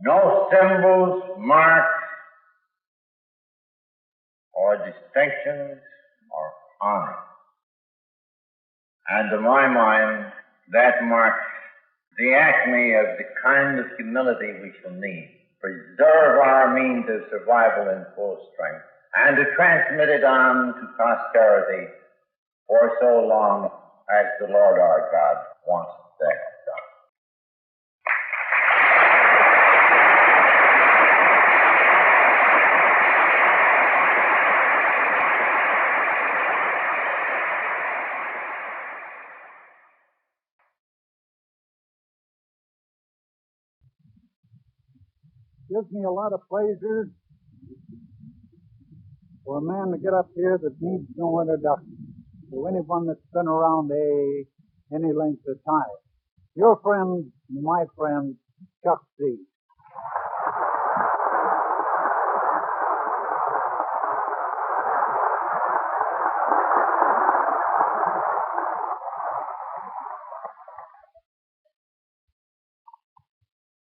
No symbols, marks, or distinctions, or honor. And to my mind, that marks the acme of the kind of humility we shall need. Preserve our means of survival in full strength, and to transmit it on to posterity for so long as the Lord our God wants that done. Gives me a lot of pleasure for a man to get up here that needs no introduction to anyone that's been around any length of time. Your friend, my friend, Chuck Z.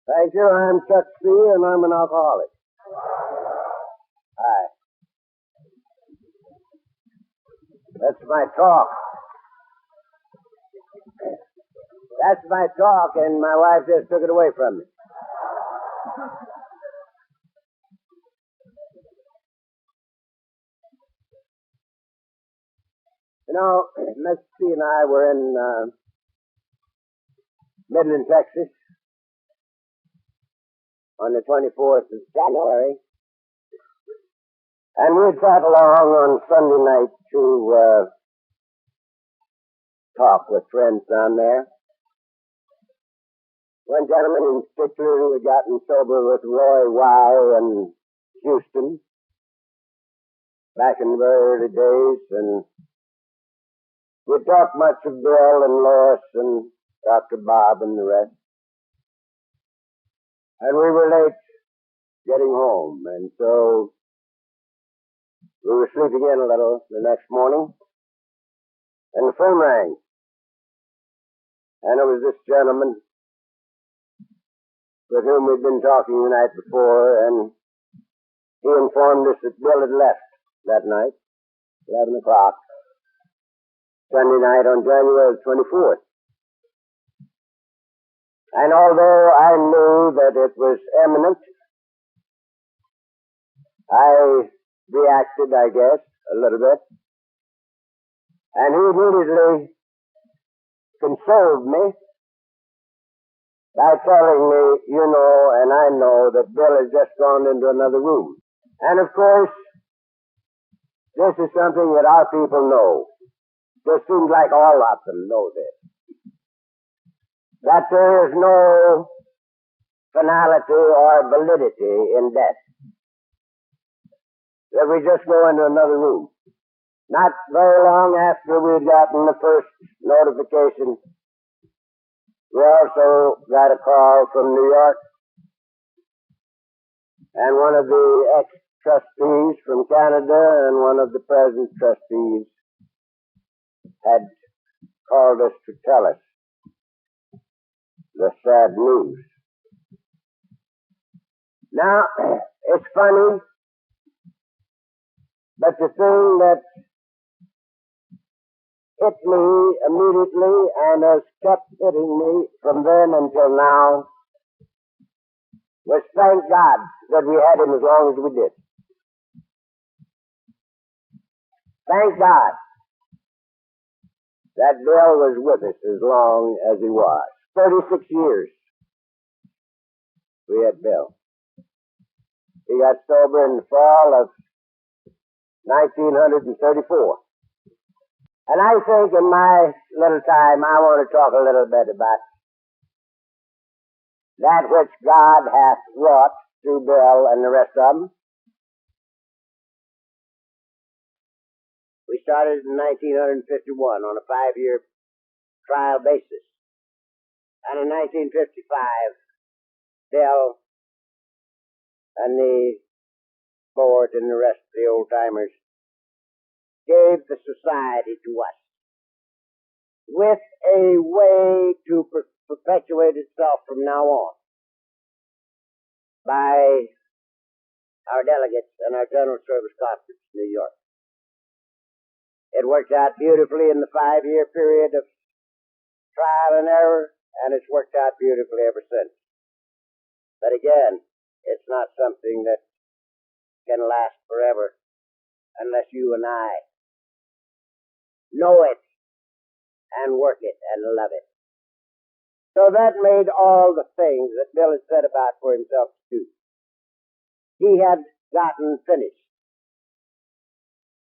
Thank you. I'm Chuck C., and I'm an alcoholic. Hi. That's my talk. That's my talk, and my wife just took it away from me. You know, Miss C. and I were in Midland, Texas, on the 24th of January. And we'd sat along on Sunday night to talk with friends down there. One gentleman in particular who had gotten sober with Roy Y. and Houston back in the very early days, and we talked much of Bill and Lois and Dr. Bob and the rest. And we were late getting home, and so we were sleeping in a little the next morning, and the phone rang. And it was this gentleman with whom we'd been talking the night before, and he informed us that Bill had left that night, 11 o'clock, Sunday night on January 24th. And although I knew that it was imminent, I reacted, I guess, a little bit. And he immediately consoled me by telling me, you know, and I know that Bill has just gone into another room. And of course, this is something that our people know. It seems like all of them know this. That there is no finality or validity in death. That we just go into another room. Not very long after we'd gotten the first notification, we also got a call from New York, and one of the ex-trustees from Canada and one of the present trustees had called us to tell us the sad news. Now, it's funny, but the thing that hit me immediately and has kept hitting me from then until now was thank God that we had him as long as we did. Thank God that Bill was with us as long as he was. 36 years we had Bill. He got sober in the fall of 1934. And I think in my little time I want to talk a little bit about that which God hath wrought through Bill and the rest of them. We started in 1951 on a 5-year trial basis. And in 1955, Bill and the board and the rest of the old-timers gave the society to us with a way to perpetuate itself from now on by our delegates and our General Service Conference in New York. It worked out beautifully in the 5-year period of trial and error, and it's worked out beautifully ever since. But again, it's not something that can last forever unless you and I know it and work it and love it. So that made all the things that Bill had set about for himself to do. He had gotten finished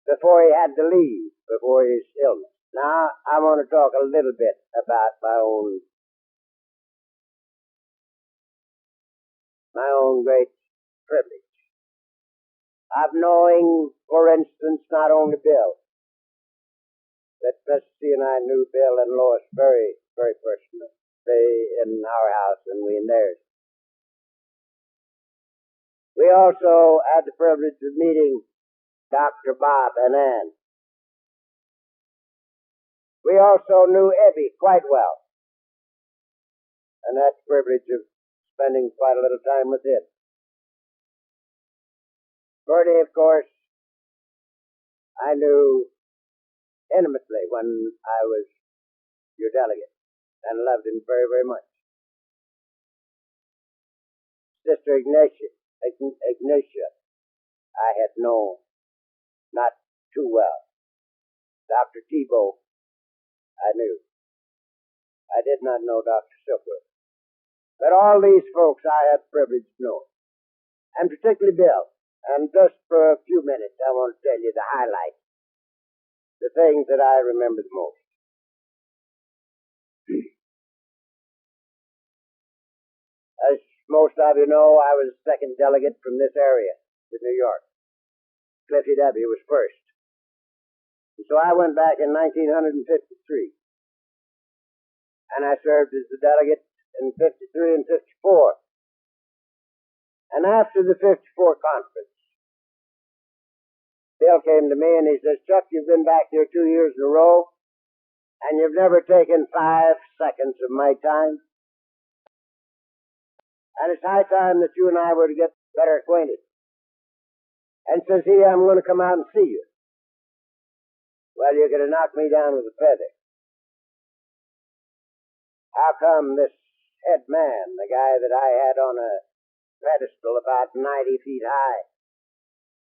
before he had to leave, before his illness. Now, I want to talk a little bit about my own great privilege of knowing, for instance, not only Bill, but Bessie and I knew Bill and Lois very, very personally. They in our house and we in theirs. We also had the privilege of meeting Dr. Bob and Ann. We also knew Ebby quite well, and had the privilege of spending quite a little time with him. Bertie, of course, I knew intimately when I was your delegate, and loved him very, very much. Sister Ignatia, I had known not too well. Dr. Tebow, I knew. I did not know Dr. Silkworth. But all these folks I had the privilege of knowing, and particularly Bill. And just for a few minutes, I want to tell you the highlights, the things that I remember the most. As most of you know, I was the second delegate from this area to New York. Cliffy W. was first. And so I went back in 1953. And I served as the delegate in 53 and 54. And after the 54 conference, Bill came to me and he says, Chuck, you've been back here 2 years in a row, and you've never taken 5 seconds of my time. And it's high time that you and I were to get better acquainted. And says he, I'm going to come out and see you. Well, you're going to knock me down with a feather. How come this head man, the guy that I had on a pedestal about 90 feet high,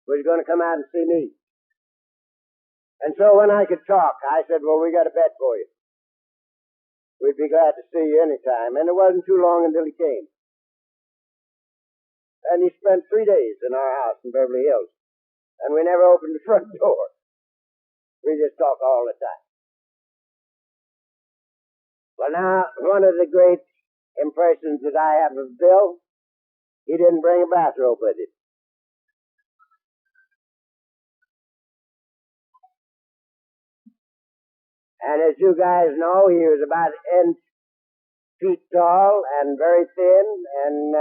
was going to come out and see me. And so when I could talk, I said, well, we got a bet for you. We'd be glad to see you any time. And it wasn't too long until he came. And he spent 3 days in our house in Beverly Hills. And we never opened the front door. We just talked all the time. Well, now, one of the great impressions that I have of Bill, he didn't bring a bathrobe with him. And as you guys know, he was about 8 feet tall and very thin, and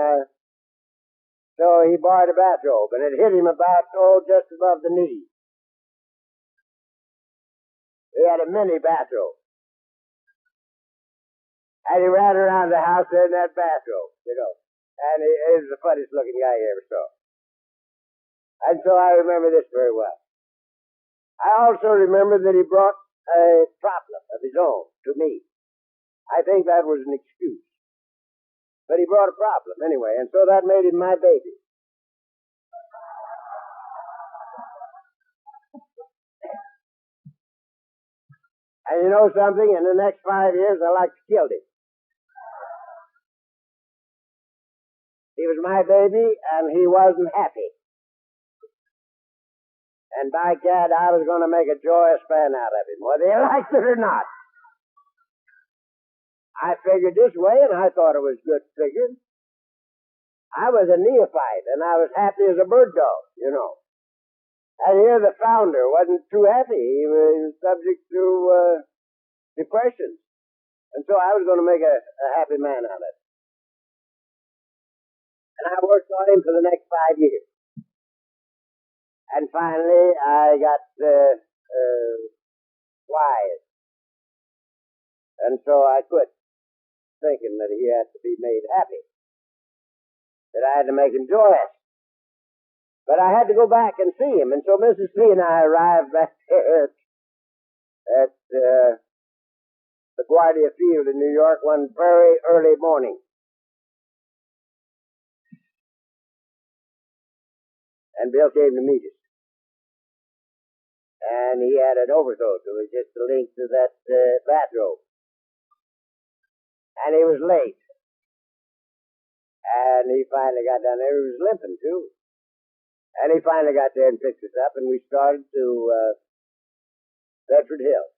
so he borrowed a bathrobe, and it hit him about, just above the knee. He had a mini bathrobe. And he ran around the house in that bathrobe, And he was the funniest looking guy you ever saw. And so I remember this very well. I also remember that he brought a problem of his own to me. I think that was an excuse. But he brought a problem anyway, and so that made him my baby. And you know something? In the next 5 years, I like to kill him. He was my baby, and he wasn't happy. And by gad, I was going to make a joyous man out of him, whether he liked it or not. I figured this way, and I thought it was good figuring. I was a neophyte, and I was happy as a bird dog, And here the founder wasn't too happy. He was subject to depression. And so I was going to make a happy man out of it. And I worked on him for the next 5 years. And finally, I got wise. And so I quit thinking that he had to be made happy. That I had to make him joyous. But I had to go back and see him. And so Mrs. C and I arrived back there at LaGuardia Field in New York one very early morning. And Bill came to meet us. And he had an overcoat that was just the length of that bathrobe. And he was late. And he finally got down there. He was limping, too. And he finally got there and picked us up, and we started to Bedford Hills.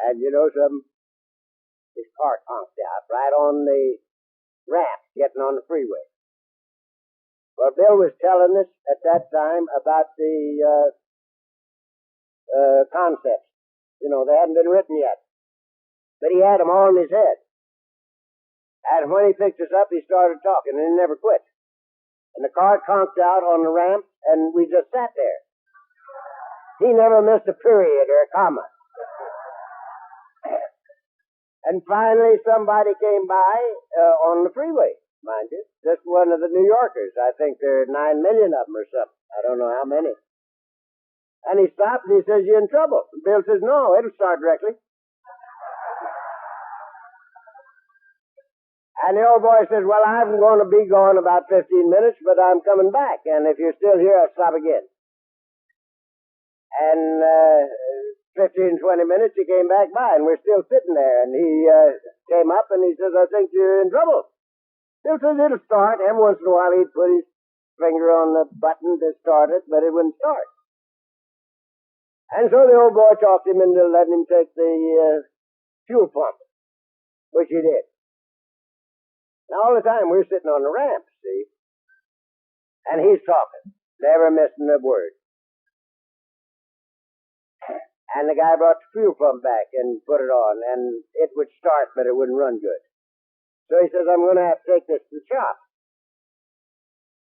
And you know something? His car conked out right on the ramp getting on the freeway. Well, Bill was telling us at that time about the concepts. They hadn't been written yet. But he had them all in his head. And when he picked us up, he started talking, and he never quit. And the car conked out on the ramp, and we just sat there. He never missed a period or a comma. And finally, somebody came by on the freeway, mind you. Just one of the New Yorkers. I think there are 9 million of them or something. I don't know how many. And he stopped and he says, "You in trouble?" And Bill says, "No, it'll start directly." And the old boy says, "Well, I'm going to be gone about 15 minutes, but I'm coming back. And if you're still here, I'll stop again." And 15, 20 minutes, he came back by, and we're still sitting there. And he came up, and he says, "I think you're in trouble." Bill says, "It'll start." Every once in a while, he'd put his finger on the button to start it, but it wouldn't start. And so the old boy talked him into letting him take the fuel pump, which he did. Now, all the time, we're sitting on the ramp, see? And he's talking, never missing a word. And the guy brought the fuel pump back and put it on, and it would start, but it wouldn't run good. So he says, "I'm going to have to take this to the shop."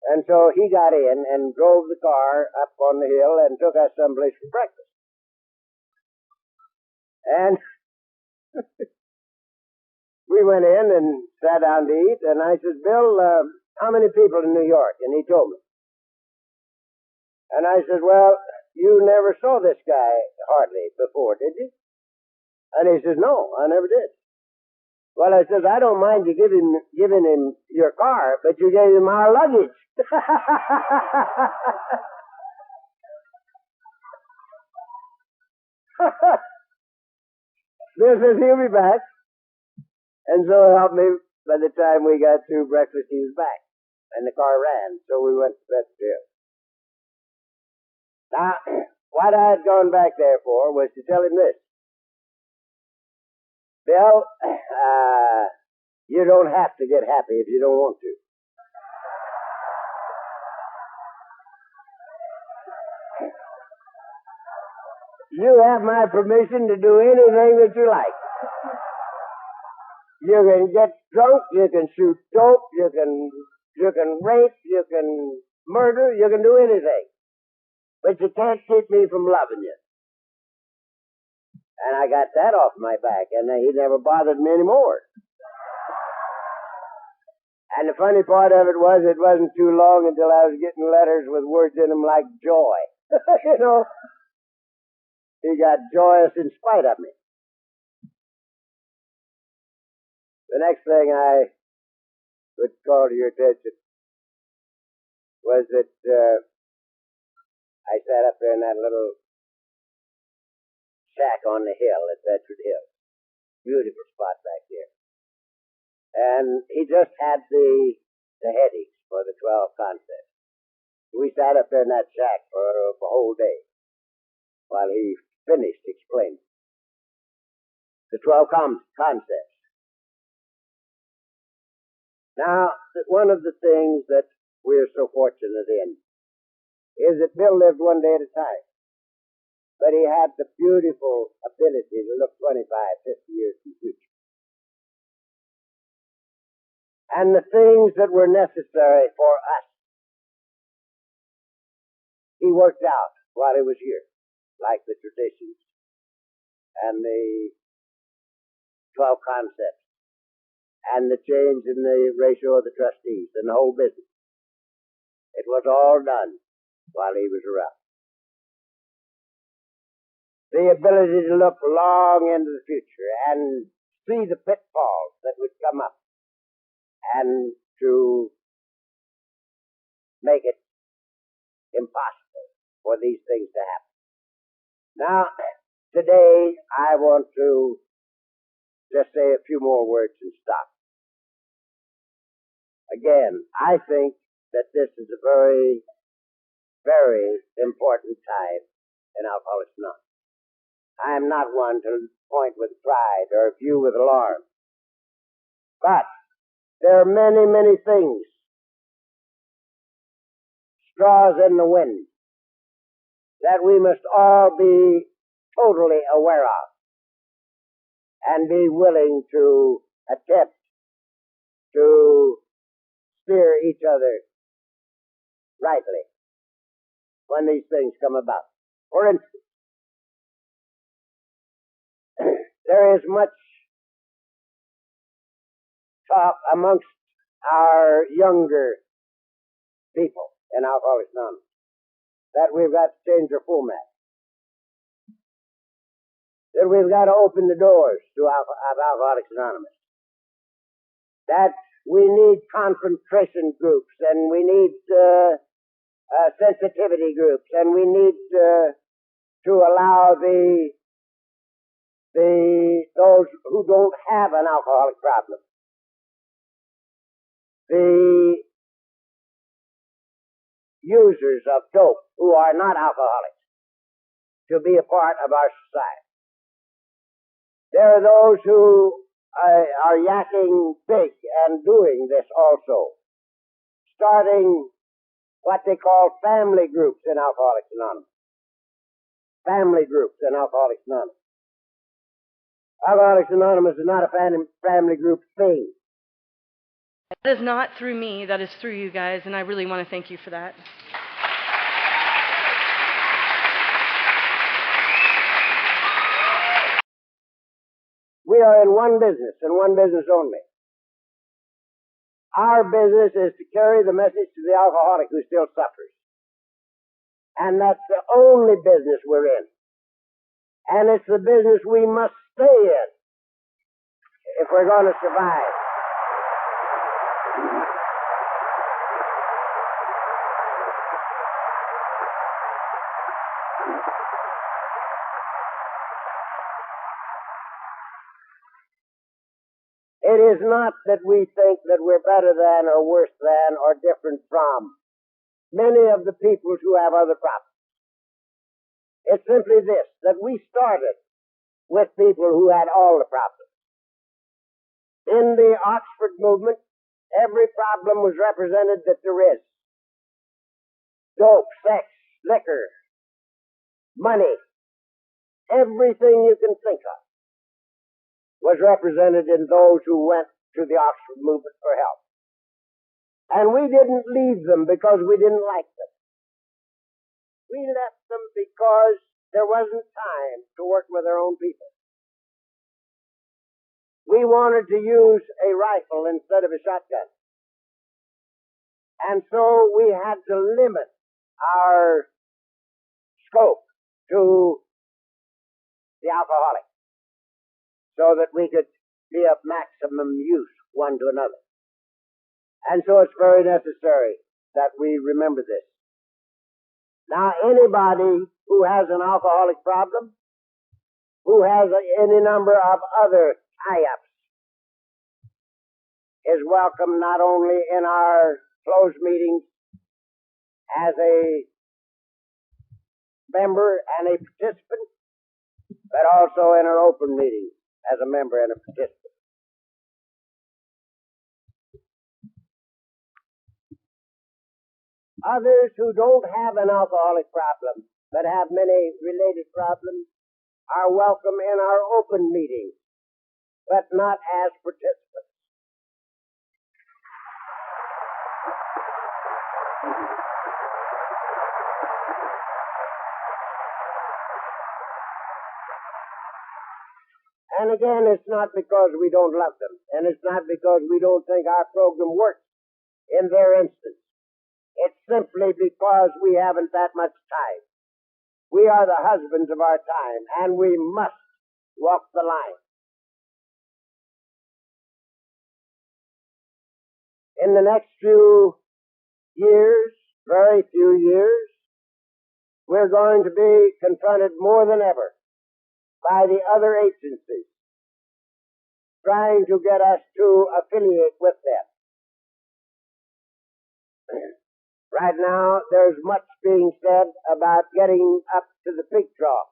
And so he got in and drove the car up on the hill and took us someplace for breakfast. And we went in and sat down to eat, and I said, "Bill, how many people in New York?" And he told me. And I said, "Well, you never saw this guy hardly before, did you?" And he says, "No, I never did." Well, I says, I don't mind you giving him your car, but you gave him our luggage. Bill says he'll be back. And so help me, by the time we got through breakfast, he was back. And the car ran, so we went to Bedford. Now, what I had gone back there for was to tell him this. Bill, you don't have to get happy if you don't want to. You have my permission to do anything that you like. You can get drunk, you can shoot dope, you can rape, you can murder, you can do anything. But you can't keep me from loving you. And I got that off my back, and he never bothered me anymore. And the funny part of it wasn't too long until I was getting letters with words in them like joy. You know, he got joyous in spite of me. The next thing I would call to your attention was that I sat up there in that little shack on the hill at Bedford Hill. Beautiful spot back there. And he just had the headaches for the 12 contest. We sat up there in that shack for a whole day while he finished explaining the 12 concepts. Now, one of the things that we're so fortunate in is that Bill lived one day at a time. But he had the beautiful ability to look 25, 50 years in the future. And the things that were necessary for us, he worked out while he was here, like the traditions and the 12 concepts and the change in the ratio of the trustees and the whole business. It was all done while he was around. The ability to look long into the future and see the pitfalls that would come up and to make it impossible for these things to happen. Now, today I want to just say a few more words and stop. Again, I think that this is a very, very important time in Alcoholics Anonymous. I am not one to point with pride or view with alarm. But there are many, many things, straws in the wind, that we must all be totally aware of and be willing to attempt to steer each other rightly when these things come about. For instance, there is much talk amongst our younger people in Alcoholics Anonymous that we've got to change our format, that we've got to open the doors to Alcoholics Anonymous, that we need concentration groups, and we need sensitivity groups, and we need to allow those who don't have an alcoholic problem, the users of dope who are not alcoholics, to be a part of our society. There are those who are yakking big and doing this also, starting what they call family groups in Alcoholics Anonymous. Family groups in Alcoholics Anonymous. Alcoholics Anonymous is not a family group thing. That is not through me, that is through you guys, and I really want to thank you for that. We are in one business and one business only. Our business is to carry the message to the alcoholic who still suffers. And that's the only business we're in. And it's the business we must stay in. if we're going to survive. It is not that we think that we're better than or worse than or different from many of the peoples who have other problems. It's simply this, that we started with people who had all the problems. In the Oxford movement, every problem was represented that there is. Dope, sex, liquor, money, everything you can think of was represented in those who went to the Oxford movement for help. And we didn't leave them because we didn't like them. We left them because there wasn't time to work with our own people. We wanted to use a rifle instead of a shotgun. And so we had to limit our scope to the alcoholic so that we could be of maximum use one to another. And so it's very necessary that we remember this. Now, anybody who has an alcoholic problem, who has any number of other tie-ups, is welcome not only in our closed meetings as a member and a participant, but also in our open meetings as a member and a participant. Others who don't have an alcoholic problem, but have many related problems, are welcome in our open meetings, but not as participants. And again, it's not because we don't love them, and it's not because we don't think our program works in their instance. It's simply because we haven't that much time. We are the husbands of our time, and we must walk the line. In the next few years, very few years, we're going to be confronted more than ever by the other agencies trying to get us to affiliate with them. Right now, there's much being said about getting up to the pig trough.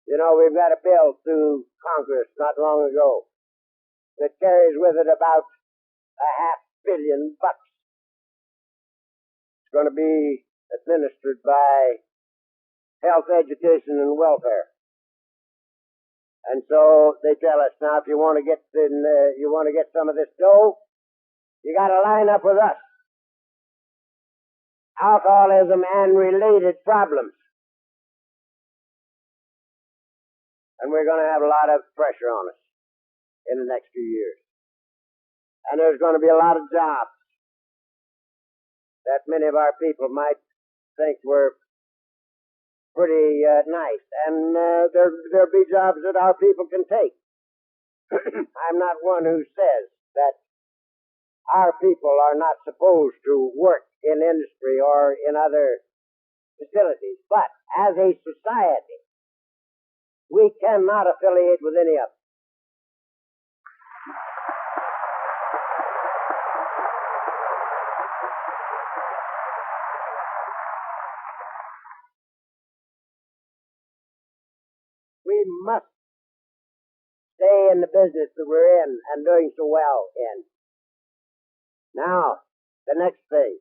You know, we've got a bill through Congress not long ago that carries with it about $500 million. It's going to be administered by Health, Education, and Welfare. And so they tell us, now, if you want to get some of this dough, you got to line up with us. Alcoholism and related problems. And we're going to have a lot of pressure on us in the next few years. And there's going to be a lot of jobs that many of our people might think were pretty nice. And there'll be jobs that our people can take. I'm not one who says that our people are not supposed to work in industry or in other facilities. But as a society, we cannot affiliate with any of them. We must stay in the business that we're in and doing so well in. Now, the next thing.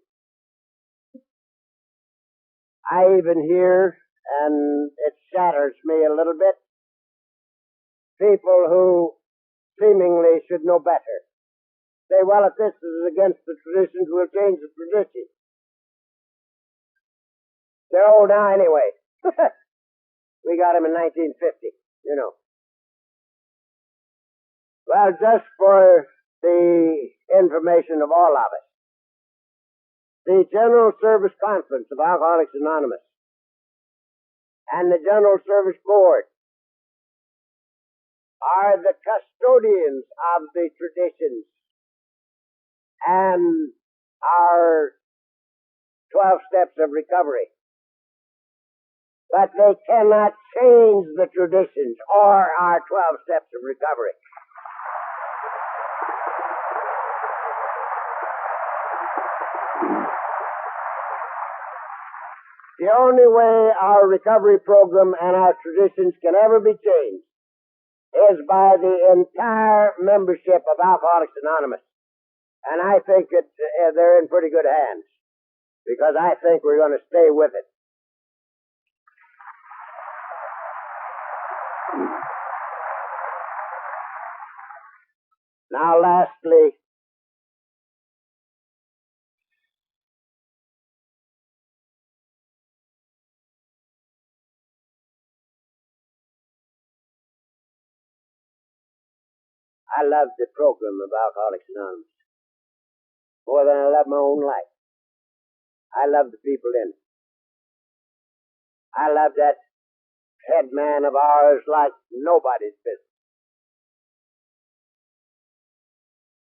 I even hear, and it shatters me a little bit, people who seemingly should know better say, well, if this is against the traditions, we'll change the tradition. They're old now anyway. We got them in 1950, you know. Well, just for the information of all of us, the General Service Conference of Alcoholics Anonymous and the General Service Board are the custodians of the traditions and our 12 steps of recovery. But they cannot change the traditions or our 12 steps of recovery. The only way our recovery program and our traditions can ever be changed is by the entire membership of Alcoholics Anonymous. And I think they're in pretty good hands, because I think we're going to stay with it. Now, lastly, I love the program of Alcoholics Anonymous more than I love my own life. I love the people in it. I love that head man of ours like nobody's business.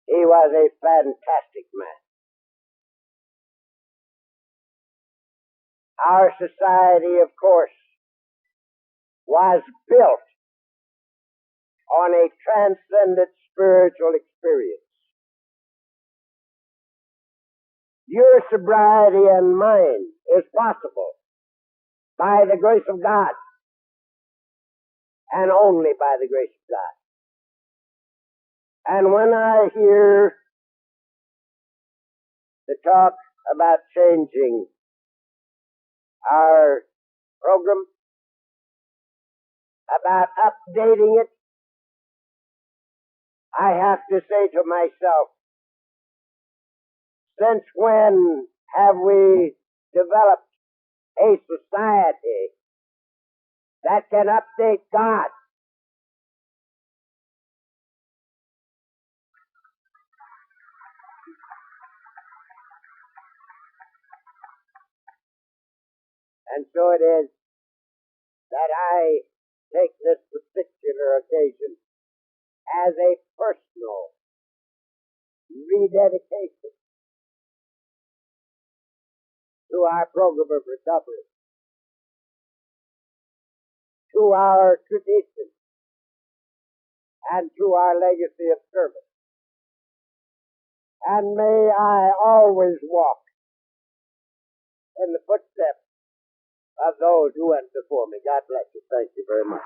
He was a fantastic man. Our society, of course, was built on a transcendent spiritual experience. Your sobriety and mine is possible by the grace of God, and only by the grace of God. And when I hear the talk about changing our program, about updating it, I have to say to myself, since when have we developed a society that can update God? And so it is that I take this particular occasion as a personal rededication to our program of recovery, to our tradition, and to our legacy of service. And may I always walk in the footsteps of those who went before me. God bless you. Thank you very much.